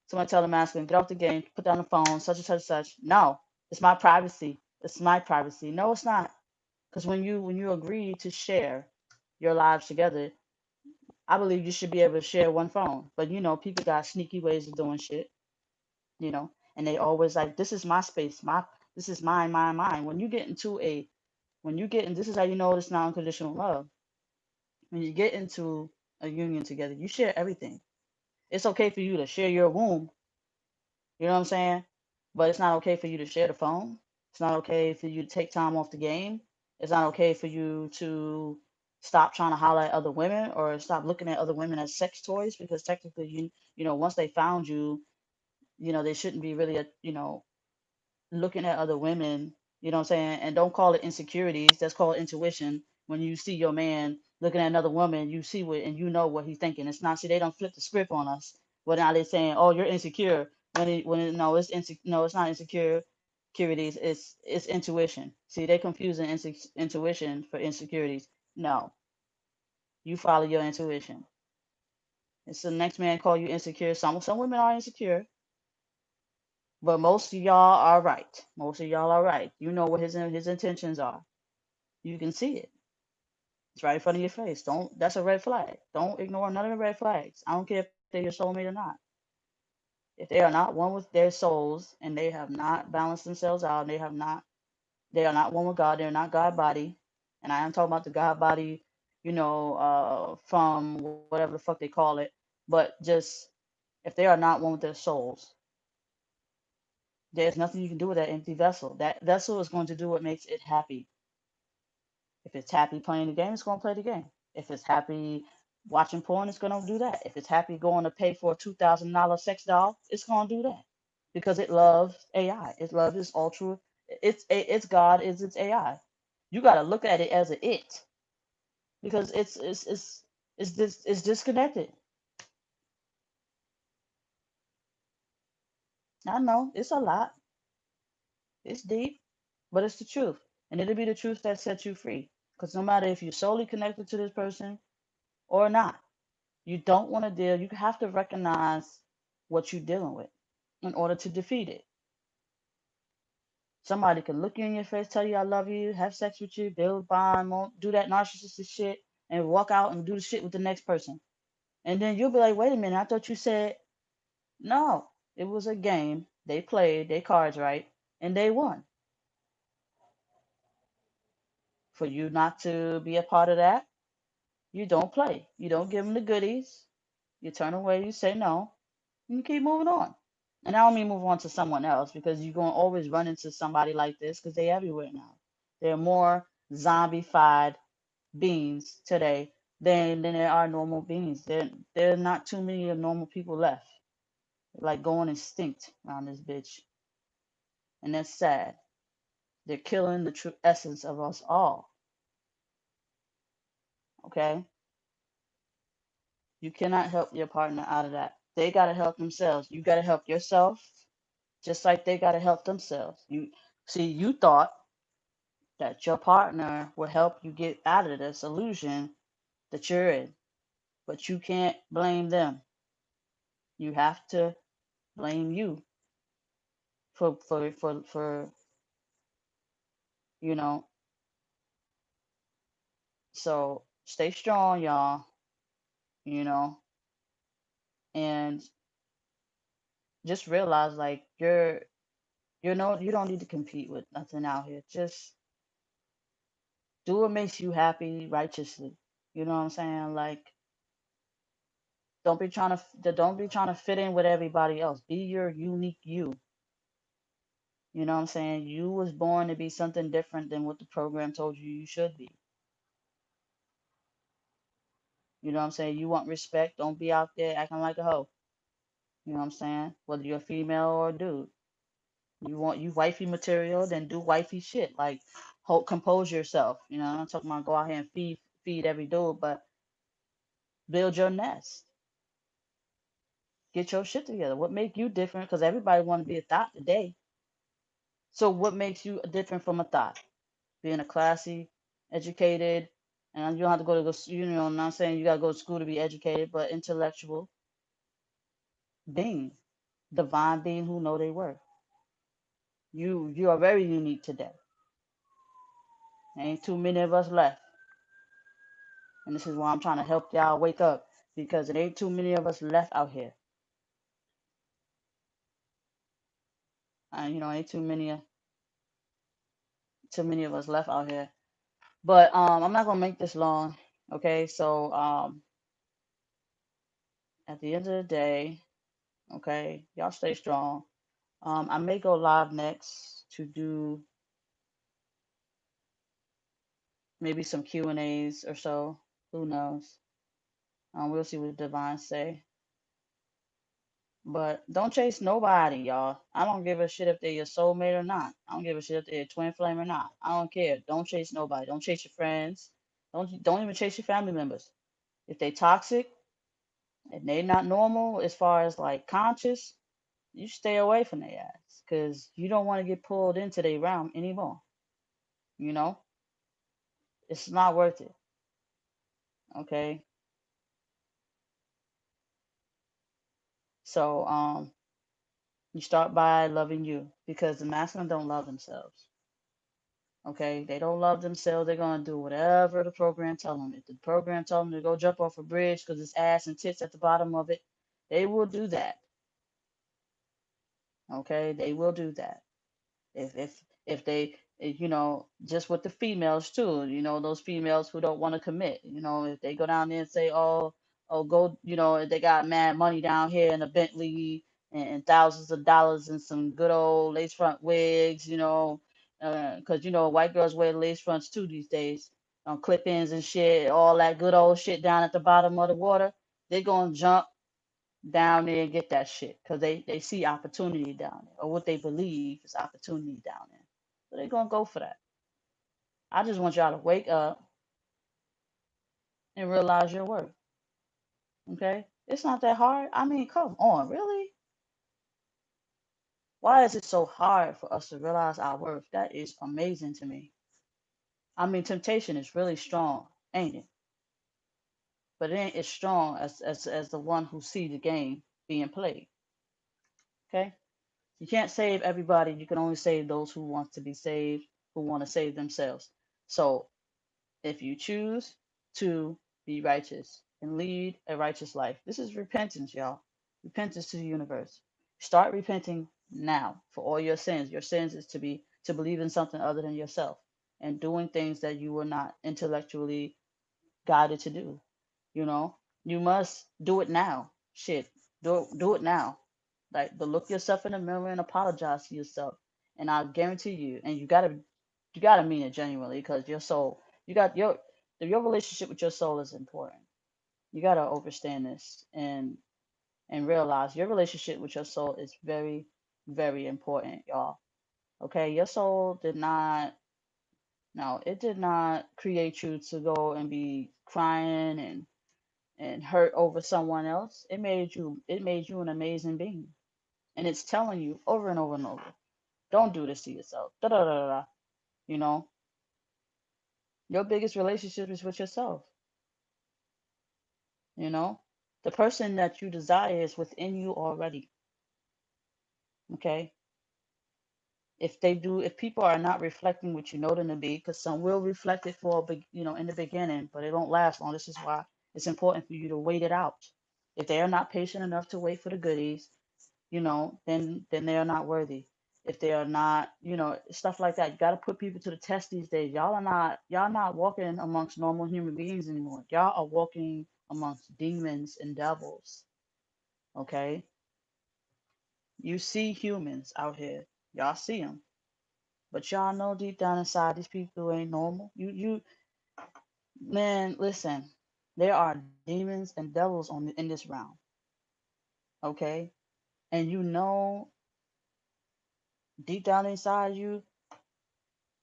somebody tell the masculine, get off the game, put down the phone, such and such and such. No, it's my privacy. It's my privacy. No, it's not. Because when you agree to share your lives together, I believe you should be able to share one phone. But people got sneaky ways of doing shit. And they always like, this is my space, this is mine, mine, mine. This is how you know it's not unconditional love. When you get into a union together, you share everything. It's okay for you to share your womb, you know what I'm saying? But it's not okay for you to share the phone. It's not okay for you to take time off the game. It's not okay for you to stop trying to holler at other women or stop looking at other women as sex toys because technically once they found you, they shouldn't be really looking at other women, you know what I'm saying? And don't call it insecurities. That's called intuition. When you see your man looking at another woman, you see what and you know what he's thinking. It's not, see, they don't flip the script on us. But now they're saying, "Oh, you're insecure." No, no, it's not insecure. Insecurities, it's intuition. See, they confusing intuition for insecurities. No, you follow your intuition. It's the next man call you insecure. Some women are insecure, but most of y'all are right. Most of y'all are right. You know what his intentions are. You can see it. It's right in front of your face. Don't. That's a red flag. Don't ignore none of the red flags. I don't care if they're your soulmate or not. If they are not one with their souls and they have not balanced themselves out, they are not one with God. They're not God body. And I am talking about the God body, from whatever the fuck they call it. But just if they are not one with their souls, there's nothing you can do with that empty vessel. That vessel is going to do what makes it happy. If it's happy playing the game, it's going to play the game. If it's happy watching porn, it's going to do that. If it's happy going to pay for a $2,000 sex doll, it's going to do that because it loves AI. It loves its ultra. It's God is its AI. You got to look at it as a it because it's disconnected. I know it's a lot. It's deep, but it's the truth, and it'll be the truth that sets you free. Because no matter if you're solely connected to this person or not, you don't want to deal. You have to recognize what you're dealing with in order to defeat it. Somebody can look you in your face, tell you I love you, have sex with you, build bond, do that narcissistic shit, and walk out and do the shit with the next person. And then you'll be like, wait a minute, I thought you said. No, it was a game. They played their cards right and they won. For you not to be a part of that, you don't play. You don't give them the goodies. You turn away, you say no, and you keep moving on. And I don't mean move on to someone else because you're going to always run into somebody like this because they're everywhere now. There are more zombified beings today than there are normal beings. There are not too many of normal people left. Like going extinct around this bitch. And that's sad. They're killing the true essence of us all. Okay? You cannot help your partner out of that. They got to help themselves. You got to help yourself just like they got to help themselves. You thought that your partner will help you get out of this illusion that you're in, but you can't blame them. You have to blame you for you know. So stay strong, y'all. You know, and just realize like you don't need to compete with nothing out here. Just do what makes you happy righteously. You know what I'm saying? Like don't be trying to fit in with everybody else. Be your unique you. You know what I'm saying? You was born to be something different than what the program told you you should be. You know what I'm saying? You want respect, don't be out there acting like a hoe. You know what I'm saying? Whether you're a female or a dude. You wifey material, then do wifey shit. Like compose yourself. You know, I'm not talking about go out here and feed every dude, but build your nest. Get your shit together. What make you different? Because everybody want to be a thought today. So what makes you different from a thought? Being a classy, educated, and you don't have to go to the, you know, I'm not saying you got to go to school to be educated, but intellectual being, divine being who know they worth. You are very unique today. There ain't too many of us left. And this is why I'm trying to help y'all wake up because it ain't too many of us left out here. And ain't too many of us left out here. But I'm not gonna make this long. Okay, so at the end of the day, okay, y'all stay strong. I may go live next to do maybe some Q&As or so. Who knows? We'll see what Divine say. But don't chase nobody, y'all. I don't give a shit if they're your soulmate or not. I don't give a shit if they're your twin flame or not. I don't care. Don't chase nobody. Don't chase your friends. Don't even chase your family members. If they toxic and they not normal as far as like conscious, you stay away from their ass because you don't want to get pulled into their realm anymore. You know, it's not worth it. Okay, so you start by loving you because the masculine don't love themselves. Okay, they don't love themselves. They're gonna do whatever the program tell them. If the program tell them to go jump off a bridge because it's ass and tits at the bottom of it, they will do that. Okay, they will do that. If they just with the females too, those females who don't want to commit, if they go down there and say, oh go, if they got mad money down here in a Bentley and thousands of dollars and some good old lace front wigs, because white girls wear lace fronts too these days, clip ins and shit, all that good old shit down at the bottom of the water, they're gonna jump down there and get that shit because they see opportunity down there or what they believe is opportunity down there. So they're gonna go for that. I just want y'all to wake up and realize your worth. Okay? It's not that hard. I mean, come on, really? Why is it so hard for us to realize our worth? That is amazing to me. I mean, temptation is really strong, ain't it? But it ain't as strong as the one who see the game being played. Okay? You can't save everybody. You can only save those who want to be saved, who want to save themselves. So if you choose to be righteous and lead a righteous life, this is repentance, y'all. Repentance to the universe. Start repenting now for all your sins. Your sins is to believe in something other than yourself and doing things that you were not intellectually guided to do. You know, you must do it now. Shit, do it now. Like, but look yourself in the mirror and apologize to yourself. And I guarantee you, and you gotta mean it genuinely, because your soul, you got your relationship with your soul is important. You gotta understand this and realize your relationship with your soul is very, very important, y'all. Okay, your soul did not, no, it did not create you to go and be crying and hurt over someone else. It made you an amazing being. And it's telling you over and over and over, don't do this to yourself. Da da da da. Da. You know, your biggest relationship is with yourself. You know, the person that you desire is within you already. Okay, if people are not reflecting what you know them to be, because some will reflect it for in the beginning, but it won't last long. This is why it's important for you to wait it out. If they are not patient enough to wait for the goodies, then they are not worthy. If they are not, stuff like that, you got to put people to the test these days. Y'all not walking amongst normal human beings anymore. Y'all are walking amongst demons and devils. Okay, you see humans out here. Y'all see them. But y'all know deep down inside these people ain't normal. Man, listen. There are demons and devils in this realm, okay? And you know deep down inside you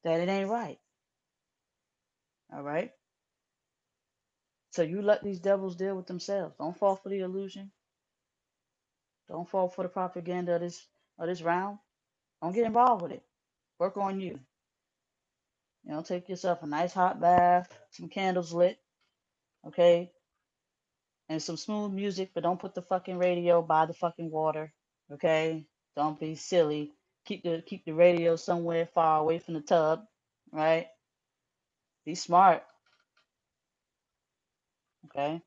that it ain't right, all right? So you let these devils deal with themselves. Don't fall for the illusion. Don't fall for the propaganda of this realm. Don't get involved with it. Work on you. Take yourself a nice hot bath, some candles lit, okay? And some smooth music, but don't put the fucking radio by the fucking water. Okay? Don't be silly. Keep the radio somewhere far away from the tub, right? Be smart, okay?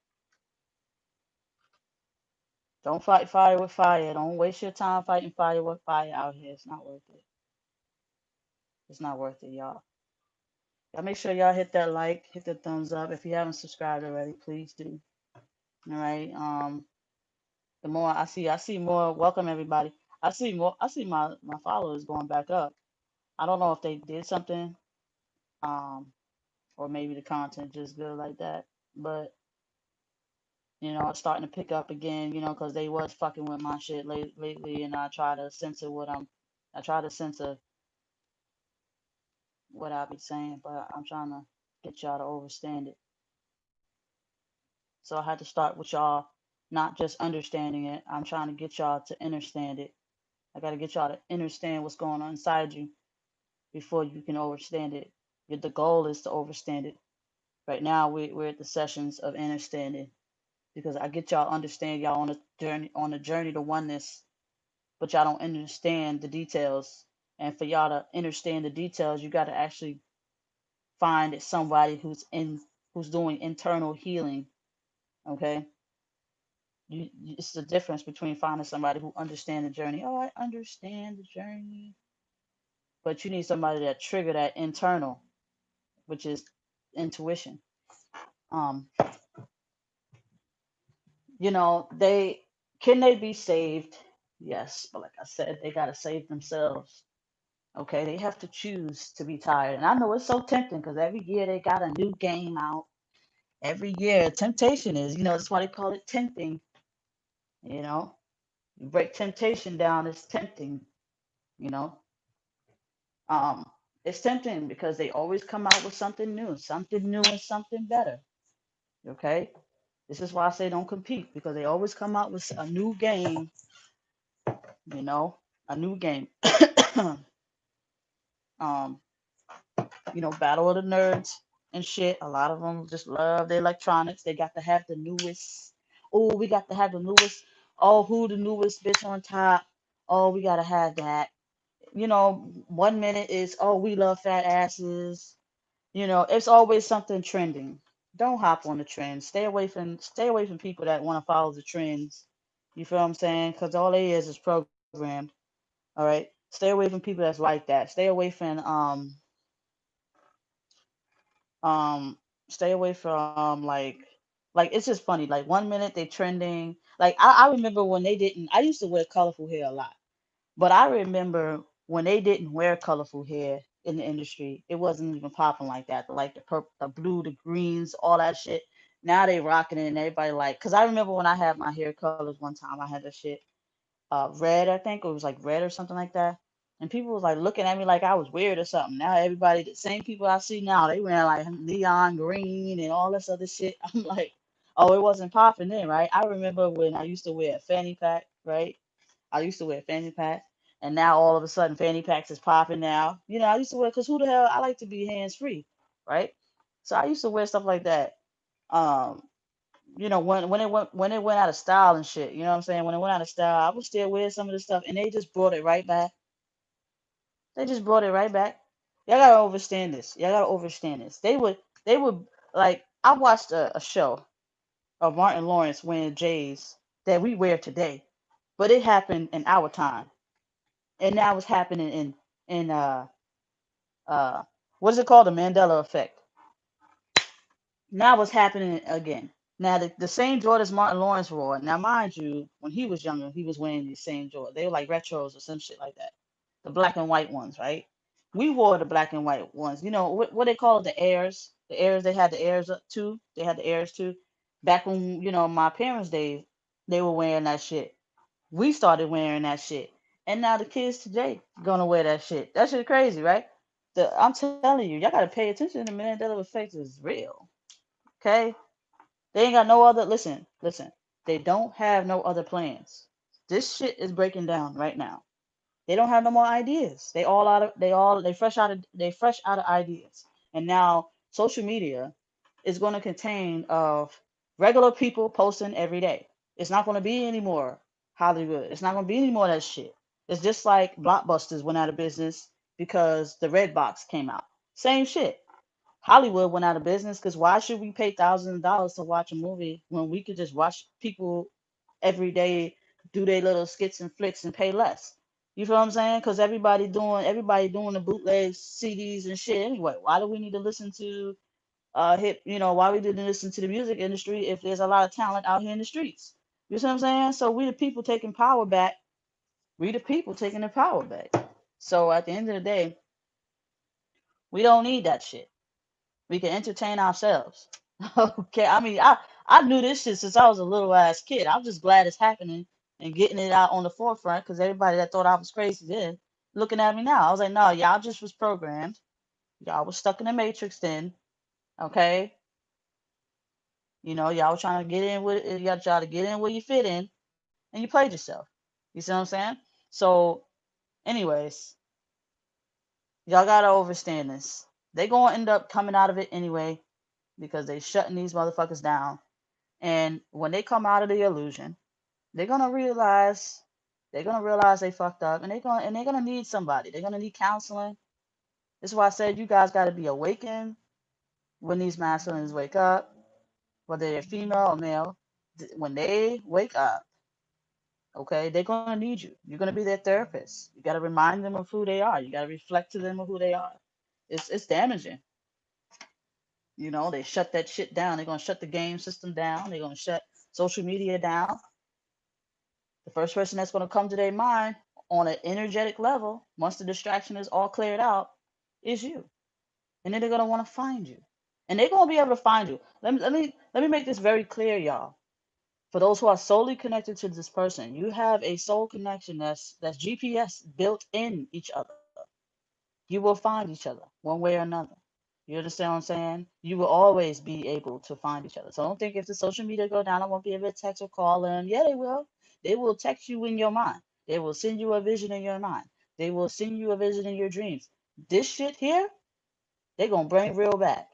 Don't fight fire with fire. Don't waste your time fighting fire with fire out here. It's not worth it. It's not worth it, y'all. Y'all make sure y'all hit that like, hit the thumbs up. If you haven't subscribed already, please do. All right. The more I see more. Welcome everybody. I see my followers going back up. I don't know if they did something, um, or maybe the content just good like that. But it's starting to pick up again. Because they was fucking with my shit lately, and I try to censor what I be saying, but I'm trying to get y'all to understand it. So I had to start with y'all not just understanding it. I'm trying to get y'all to understand it. I got to get y'all to understand what's going on inside you before you can understand it. The goal is to understand it. Right now, we're at the sessions of understanding, because I get y'all understand y'all on a journey to oneness, but y'all don't understand the details. And for y'all to understand the details, you got to actually find somebody who's doing internal healing. Okay, it's the difference between finding somebody who understands the journey. Oh, I understand the journey, but you need somebody that trigger that internal, which is intuition. Um, they be saved? Yes, but like I said, they gotta save themselves. Okay, they have to choose to be tired. And I know it's so tempting, because every year they got a new game out. Every year, temptation that's why they call it tempting. You know, you break temptation down, it's tempting. You know, um, it's tempting because they always come out with something new and something better. Okay, this is why I say don't compete, because they always come out with a new game. You know, a new game. um, Battle of the Nerds and shit. A lot of them just love the electronics. They got to have the newest. Oh, we got to have the newest. Oh, who the newest bitch on top? Oh, we gotta have that. 1 minute is, oh, we love fat asses. It's always something trending. Don't hop on the trend. Stay away from people that want to follow the trends. You feel what I'm saying? Because all they is programmed. All right. Stay away from people that's like that. Stay away from um stay away from like it's just funny. Like one minute they trending. Like I remember when they didn't. I used to wear colorful hair a lot. But I remember when they didn't wear colorful hair in the industry, it wasn't even popping like that. Like the purple, the blue, the greens, all that shit. Now they rocking it and everybody like. Cause I remember when I had my hair colors one time, I had that shit red, I think it was like red or something like that. And people was like looking at me like I was weird or something. Now everybody, the same people I see now, they wearing like neon green and all this other shit. I'm like, oh, it wasn't popping then, right? I remember when I used to wear a fanny pack, right? I used to wear fanny pack, and now all of a sudden fanny packs is popping now. You know, I used to wear because who the hell I like to be hands free, right? So I used to wear stuff like that. Um, when it went out of style and shit, you know what I'm saying? When it went out of style, I would still wear some of the stuff, and they just brought it right back. They just brought it right back. Y'all gotta understand this. Y'all gotta understand this. They would like I watched a show of Martin Lawrence wearing J's that we wear today, but it happened in our time, and now it's happening in uh what is it called, the Mandela effect. Now what's happening again. Now the same Jordans Martin Lawrence wore. Now mind you, when he was younger, he was wearing these same Jordans. They were like retros or some shit like that. The black and white ones, right? We wore the black and white ones. You know what they call it, the Airs. The Airs, they had the Airs up too. They had the Airs too. Back when my parents' days, they were wearing that shit. We started wearing that shit, and now the kids today gonna wear that shit. That shit crazy, right? I'm telling you, y'all gotta pay attention. The Mandela effect is real. Okay, they ain't got no other. Listen. They don't have no other plans. This shit is breaking down right now. They don't have no more ideas. They all out of. They fresh out of. They fresh out of ideas. And now social media is going to contain of regular people posting every day. It's not going to be any more Hollywood. It's not going to be any more of that shit. It's just like Blockbusters went out of business because the Red Box came out. Same shit. Hollywood went out of business because why should we pay thousands of dollars to watch a movie when we could just watch people every day do their little skits and flicks and pay less? You feel what I'm saying? Because everybody doing the bootleg CDs and shit anyway. Why do we need to listen to hip? Why we didn't listen to the music industry if there's a lot of talent out here in the streets? You see what I'm saying? So we the people taking power back. We the people taking the power back. So at the end of the day, we don't need that shit. We can entertain ourselves. Okay, I mean, I knew this shit since I was a little ass kid. I'm just glad it's happening and getting it out on the forefront because everybody that thought I was crazy then looking at me now. I was like, no, y'all just was programmed. Y'all was stuck in the matrix then. Okay, y'all was trying to get in with y'all try to get in where you fit in, and you played yourself. You see what I'm saying? So, anyways, y'all gotta understand this. They gonna end up coming out of it anyway because they shutting these motherfuckers down. And when they come out of the illusion, they're gonna realize they fucked up, and they're gonna need somebody. They're gonna need counseling. This is why I said you guys got to be awakened when these masculines wake up, whether they're female or male. When they wake up, okay, they're gonna need you. You're gonna be their therapist. You got to remind them of who they are. You got to reflect to them of who they are. It's damaging. They shut that shit down. They're gonna shut the game system down. They're gonna shut social media down. The first person that's going to come to their mind on an energetic level, once the distraction is all cleared out, is you. And then they're going to want to find you. And they're going to be able to find you. Let me make this very clear, y'all. For those who are solely connected to this person, you have a soul connection that's GPS built in each other. You will find each other one way or another. You understand what I'm saying? You will always be able to find each other. So don't think if the social media go down, I won't be able to text or call them. Yeah, they will. They will text you in your mind. They will send you a vision in your mind. They will send you a vision in your dreams. This shit here, they gonna bring real back.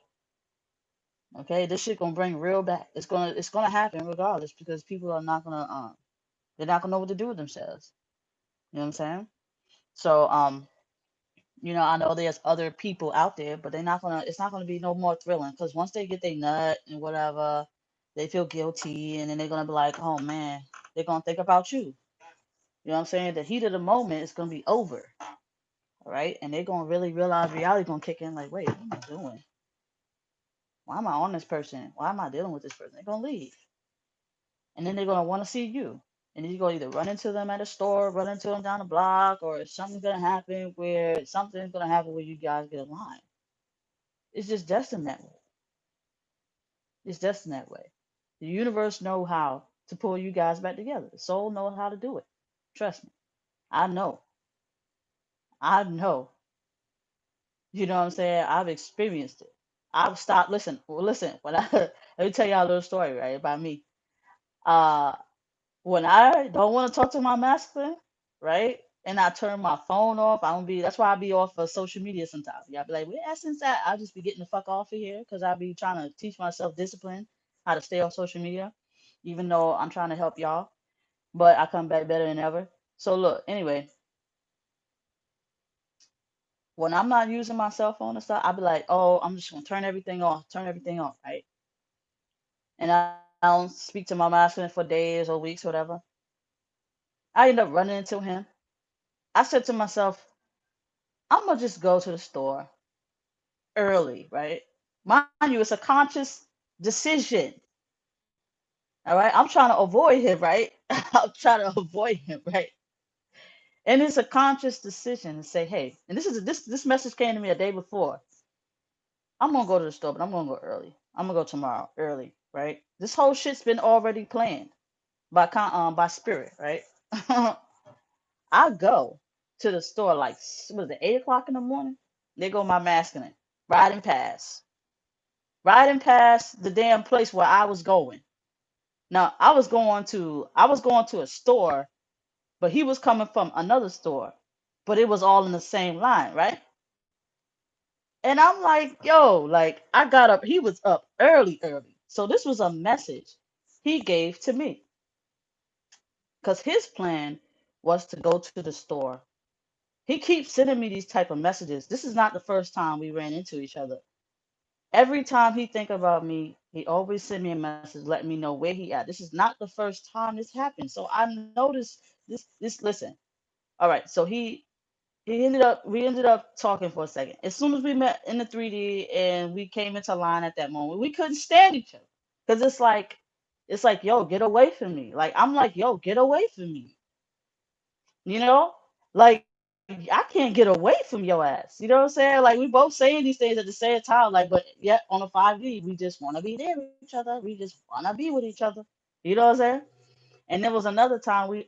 Okay, this shit gonna bring real back. It's gonna happen regardless because people are not gonna they're not gonna know what to do with themselves. You know what I'm saying? So I know there's other people out there, but they're not gonna. It's not gonna be no more thrilling because once they get their nut and whatever, they feel guilty, and then they're gonna be like, oh man, they're gonna think about you. You know what I'm saying? The heat of the moment is gonna be over, all right? And they're gonna really realize reality gonna kick in. Like, wait, what am I doing? Why am I on this person? Why am I dealing with this person? They're gonna leave, and then they're gonna want to see you. And then you're gonna either run into them at a store, run into them down the block, or something's gonna happen where you guys get aligned. It's just destined that way. It's destined that way. The universe know how to pull you guys back together. The soul knows how to do it. Trust me. I know. I know. You know what I'm saying? I've experienced it. I've stopped. Listen. When I let me tell y'all a little story, right, about me. Uh, when I don't want to talk to my masculine, right, and I turn my phone off, I don't be. That's why I be off of social media sometimes. Y'all be like, where essence at? I'll just be getting the fuck off of here because I be trying to teach myself discipline, how to stay off social media, even though I'm trying to help y'all. But I come back better than ever. So look, anyway, when I'm not using my cell phone and stuff, I'll be like, oh, I'm just gonna turn everything off, right? And I don't speak to my masculine for days or weeks or whatever. I end up running into him. I said to myself, I'm gonna just go to the store early, right? Mind you, it's a conscious decision. All right. I'm trying to avoid him, right? I'm trying to avoid him, right? And it's a conscious decision to say, hey, and this message came to me a day before. I'm gonna go to the store, but I'm gonna go early. I'm gonna go tomorrow early, right? This whole shit's been already planned by spirit, right? I go to the store like was it 8 o'clock in the morning? They go my masculine, riding past, riding past the damn place where I was going. Now I was going to a store, but he was coming from another store, but it was all in the same line, right? And I'm like, yo, like I got up. He was up early, early. So this was a message he gave to me because his plan was to go to the store. He keeps sending me these type of messages. This is not the first time we ran into each other. Every time he think about me, he always send me a message letting me know where he at. This is not the first time this happened. So I noticed this. Listen, all right. So he ended up we ended up talking for a second. As soon as we met in the 3D and we came into line at that moment, we couldn't stand each other because it's like yo, get away from me. Like I'm like yo, get away from me. You know, like I can't get away from your ass. You know what I'm saying? Like we both saying these things at the same time. Like, but yet on a 5D, we just want to be there with each other. We just want to be with each other. You know what I'm saying? And there was another time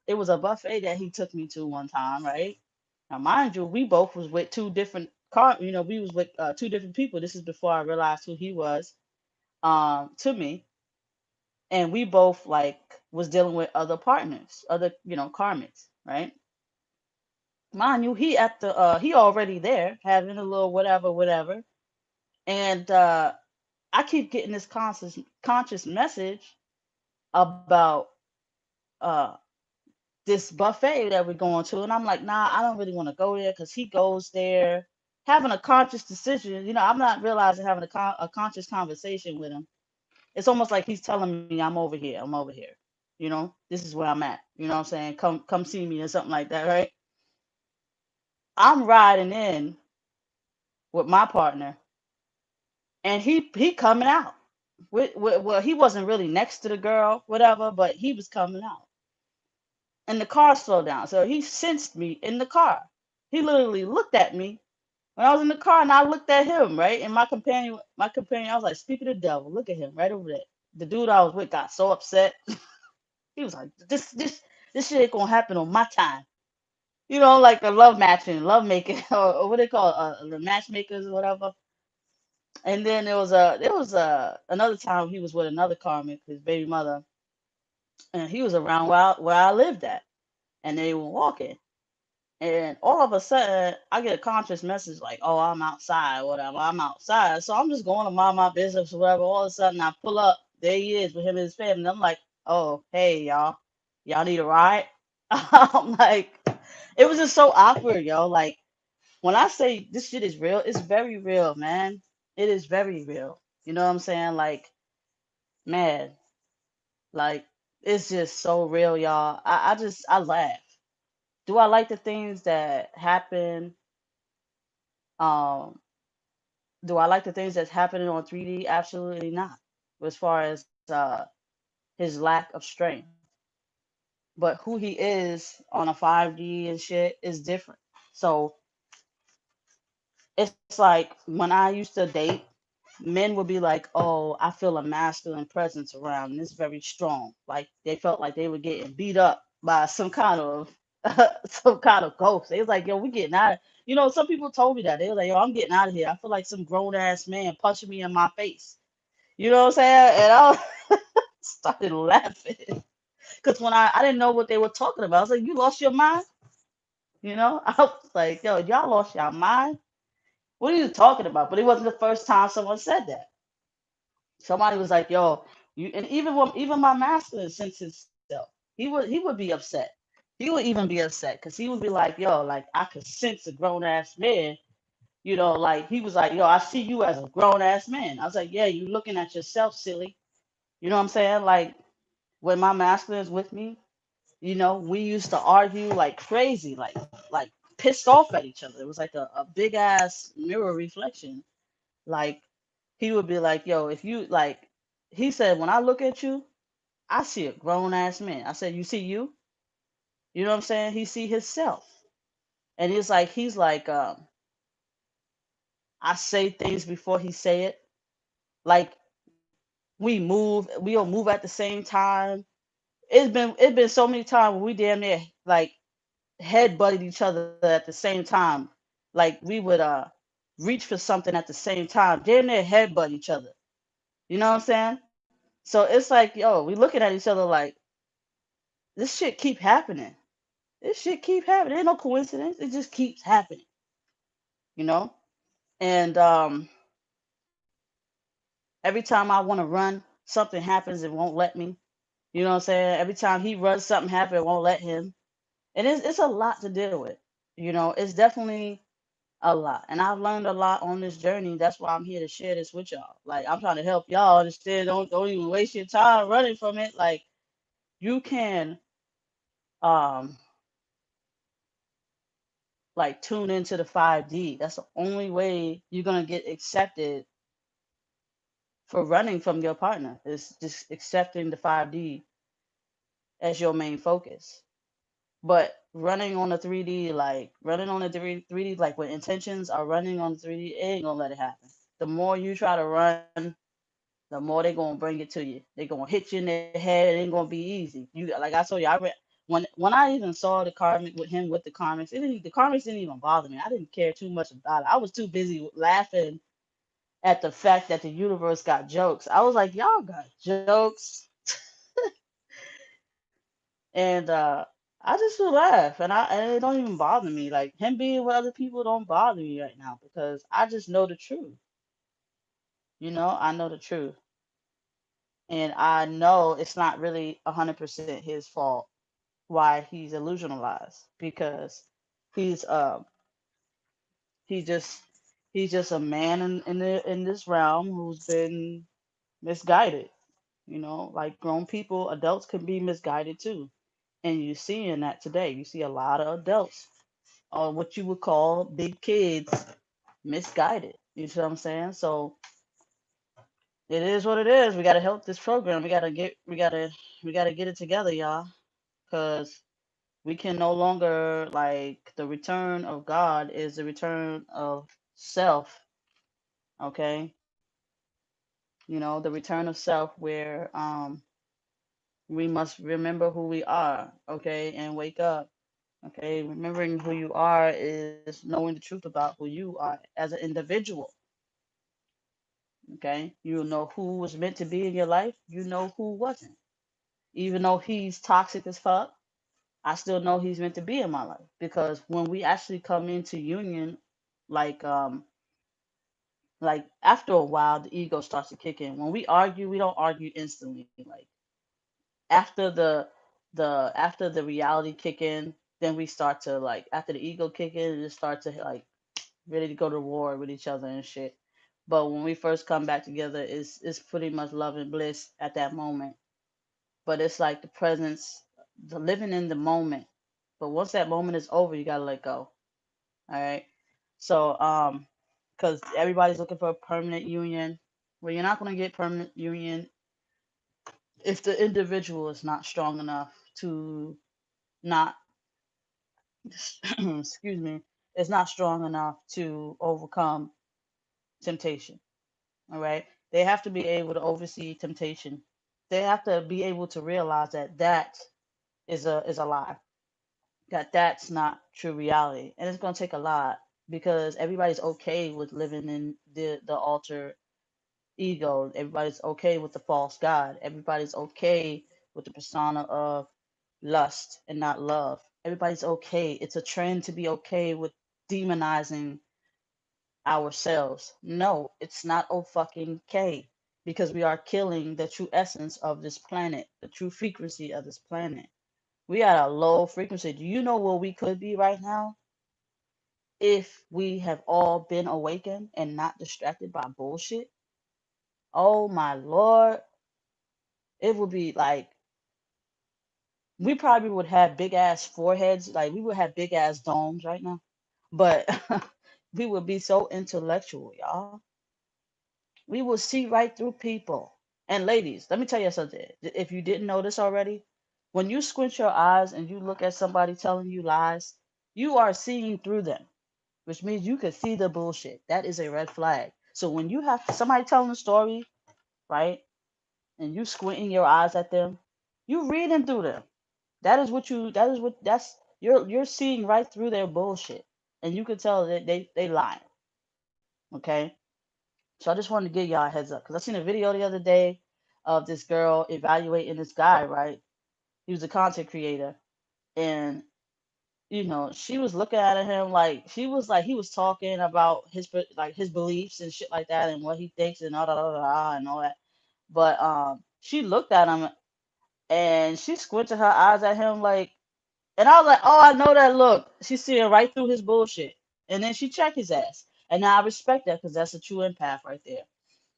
it was a buffet that he took me to one time, right? Now, mind you, we both was with two different we was with two different people. This is before I realized who he was, to me, and we both like was dealing with other partners, other karmics, right? Mind you, he already there having a little whatever, whatever, and I keep getting this conscious message about uh this buffet that we're going to. And I'm like, nah, I don't really want to go there because he goes there having a conscious decision. I'm not realizing having a conscious conversation with him. It's almost like he's telling me, I'm over here. I'm over here. This is where I'm at. You know what I'm saying? Come see me or something like that, right? I'm riding in with my partner and he coming out. Well, he wasn't really next to the girl, whatever, but he was coming out. And the car slowed down. So he sensed me in the car. He literally looked at me when I was in the car and I looked at him, right? And my companion, I was like, speak of the devil, look at him right over there. The dude I was with got so upset. He was like, this shit ain't gonna happen on my time. Like the love making, or what they call the matchmakers or whatever. And then there was another time he was with another karmic, his baby mother, and he was around where I lived at, and they were walking. And all of a sudden, I get a conscious message like, "Oh, I'm outside, whatever. I'm outside." So I'm just going to mind my business, whatever. All of a sudden, I pull up. There he is with him and his family. And I'm like, "Oh, hey, y'all need a ride?" I'm like, it was just so awkward, yo. Like when I say this shit is real, it's very real, man. It is very real. You know what I'm saying? Like man, like it's just so real, y'all. I laugh. Do I like the things that happen? Um, do I like the things that's happening on 3D? Absolutely not. As far as his lack of strength, but who he is on a 5D and shit is different. So it's like when I used to date, men would be like, "Oh, I feel a masculine presence around, and it's very strong." Like they felt like they were getting beat up by some kind of some kind of ghost. They was like, "Yo, we getting out of." Some people told me that they were like, "Yo, I'm getting out of here. I feel like some grown ass man punching me in my face." You know what I'm saying? And I started laughing because when I didn't know what they were talking about. I was like, "You lost your mind?" I was like, "Yo, y'all lost your mind? What are you talking about?" But it wasn't the first time someone said that. Somebody was like, "Yo, you," and even my master sense himself. He would be upset. He would even be upset because he would be like, "Yo, like I could sense a grown ass man." Like he was like, "Yo, I see you as a grown ass man." I was like, "Yeah, you looking at yourself, silly." You know what I'm saying? Like when my master is with me, we used to argue like crazy, like pissed off at each other. It was like a big ass mirror reflection. Like he would be like, "Yo, if you like," he said, "When I look at you, I see a grown ass man." I said, "You see you?" You know what I'm saying? He see himself, and he's like, I say things before he say it. Like we'll move at the same time. It's been so many times where we damn near like head butted each other at the same time. Like we would reach for something at the same time, damn near head butt each other. You know what I'm saying? So it's like, yo, we looking at each other like this shit keep happening. This shit keep happening. Ain't no coincidence. It just keeps happening, you know? And every time I want to run, something happens, it won't let me. You know what I'm saying? Every time he runs, something happens, it won't let him. And it's a lot to deal with. It's definitely a lot. And I've learned a lot on this journey. That's why I'm here to share this with y'all. Like I'm trying to help y'all understand. Don't even waste your time running from it. Like you can um like tune into the 5D. That's the only way you're gonna get accepted for running from your partner. Is just accepting the 5D as your main focus. But running on the 3D, like running on the 3D, like when intentions are running on the 3D, it ain't gonna let it happen. The more you try to run, the more they gonna bring it to you. They gonna hit you in the head. It ain't gonna be easy. You like I told you, when I even saw the karmic with him with the karmics, the karmics didn't even bother me. I didn't care too much about it. I was too busy laughing at the fact that the universe got jokes. I was like, y'all got jokes, and I just would laugh, and it don't even bother me. Like him being with other people don't bother me right now because I just know the truth. I know the truth, and I know it's not really 100% his fault why he's illusionalized because he's he just he's just a man in this realm who's been misguided. Like grown people, adults can be misguided too. And you see in that today. You see a lot of adults, or what you would call big kids, misguided. You see what I'm saying? So it is what it is. We gotta help this program. We gotta get it together, y'all. Cause we can no longer like the return of God is the return of self. Okay. The return of self where we must remember who we are, okay, and wake up. Okay, remembering who you are is knowing the truth about who you are as an individual. Okay, you know who was meant to be in your life, you know who wasn't. Even though he's toxic as fuck, I still know he's meant to be in my life because when we actually come into union, like after a while, the ego starts to kick in. When we argue, we don't argue instantly. Like after the reality kick in, then we start to like after the ego kick in, just start to like ready to go to war with each other and shit. But when we first come back together, it's pretty much love and bliss at that moment. But it's like the presence, the living in the moment. But once that moment is over, you gotta let go. All right. So because everybody's looking for a permanent union. Well, you're not gonna get permanent union if the individual is not strong enough to not excuse me, is not strong enough to overcome temptation. All right. They have to be able to oversee temptation. They have to be able to realize that that is a lie. That that's not true reality, and it's gonna take a lot because everybody's okay with living in the alter ego. Everybody's okay with the false god. Everybody's okay with the persona of lust and not love. Everybody's okay. It's a trend to be okay with demonizing ourselves. No, it's not oh fucking K because we are killing the true essence of this planet, the true frequency of this planet. We at a low frequency. Do you know where we could be right now if we have all been awakened and not distracted by bullshit? Oh my lord, it would be like we probably would have big ass foreheads, like we would have big ass domes right now. But we would be so intellectual, y'all. We will see right through people. And ladies, let me tell you something. If you didn't know this already, when you squint your eyes and you look at somebody telling you lies, you are seeing through them, which means you can see the bullshit. That is a red flag. So when you have somebody telling a story, right, and you squinting your eyes at them, you reading through them. That's you're seeing right through their bullshit. And you can tell that they lying. Okay? So I just wanted to give y'all a heads up because I seen a video the other day of this girl evaluating this guy, right? He was a content creator. And, she was looking at him like she was like he was talking about his beliefs and shit like that and what he thinks and and all that. But she looked at him and she squinted her eyes at him like and I was like, oh, I know that look. She's seeing right through his bullshit. And then she checked his ass. And now I respect that because that's a true empath right there.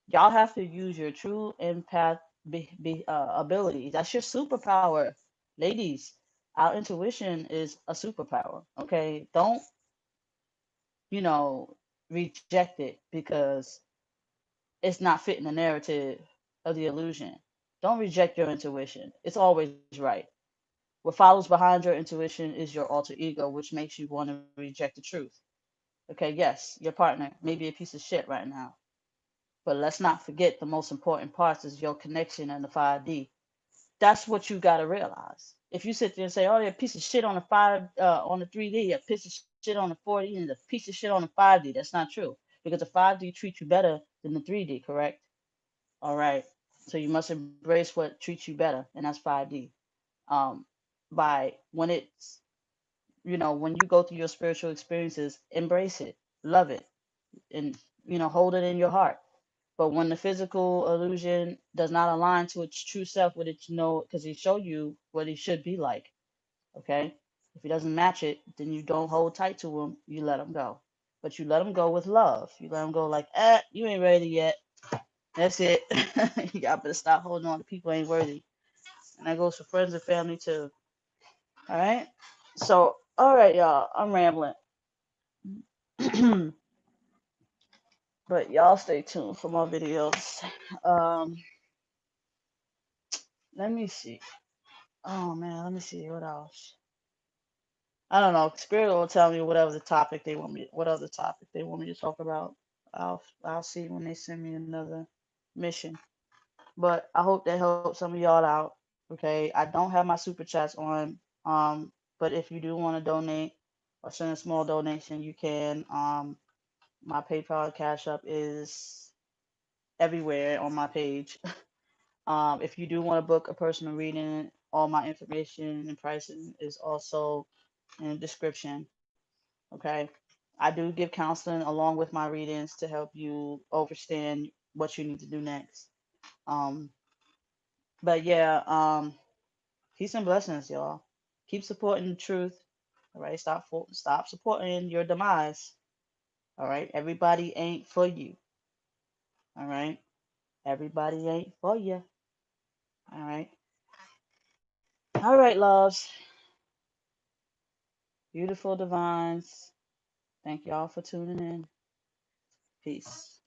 Y'all have to use your true empath abilities. That's your superpower, ladies. Our intuition is a superpower. Okay, don't you know reject it because it's not fitting the narrative of the illusion. Don't reject your intuition. It's always right. What follows behind your intuition is your alter ego, which makes you want to reject the truth. Okay, yes, your partner may be a piece of shit right now, but let's not forget the most important parts is your connection and the 5D. That's what you got to realize. If you sit there and say, "Oh, they're a piece of shit on the on the 3D, a piece of shit on the 4D, and a piece of shit on the 5D," that's not true because the 5D treats you better than the 3D. Correct? All right. So you must embrace what treats you better, and that's 5D. Um, by when you go through your spiritual experiences, embrace it, love it, and hold it in your heart. But when the physical illusion does not align to its true self, what it because he showed you what he should be like. Okay, if he doesn't match it, then you don't hold tight to him. You let him go, but you let him go with love. You let him go like, you ain't ready yet. That's it. You got to stop holding on to people ain't worthy, and that goes for friends and family too. All right. So, all right, y'all. I'm rambling, but y'all stay tuned for more videos. Um, let me see. Oh man, let me see what else. I don't know. Spirit will tell me what other topic they want me to talk about. I'll see when they send me another mission. But I hope that helps some of y'all out. Okay, I don't have my super chats on. But if you do want to donate or send a small donation, you can. My PayPal and Cash App is everywhere on my page. If you do want to book a personal reading, all my information and pricing is also in the description. Okay. I do give counseling along with my readings to help you understand what you need to do next. Um, but yeah, peace and blessings, y'all. Keep supporting the truth. All right. Stop supporting your demise. All right. Everybody ain't for you. All right. Everybody ain't for you. All right. All right, loves. Beautiful divines. Thank y'all for tuning in. Peace.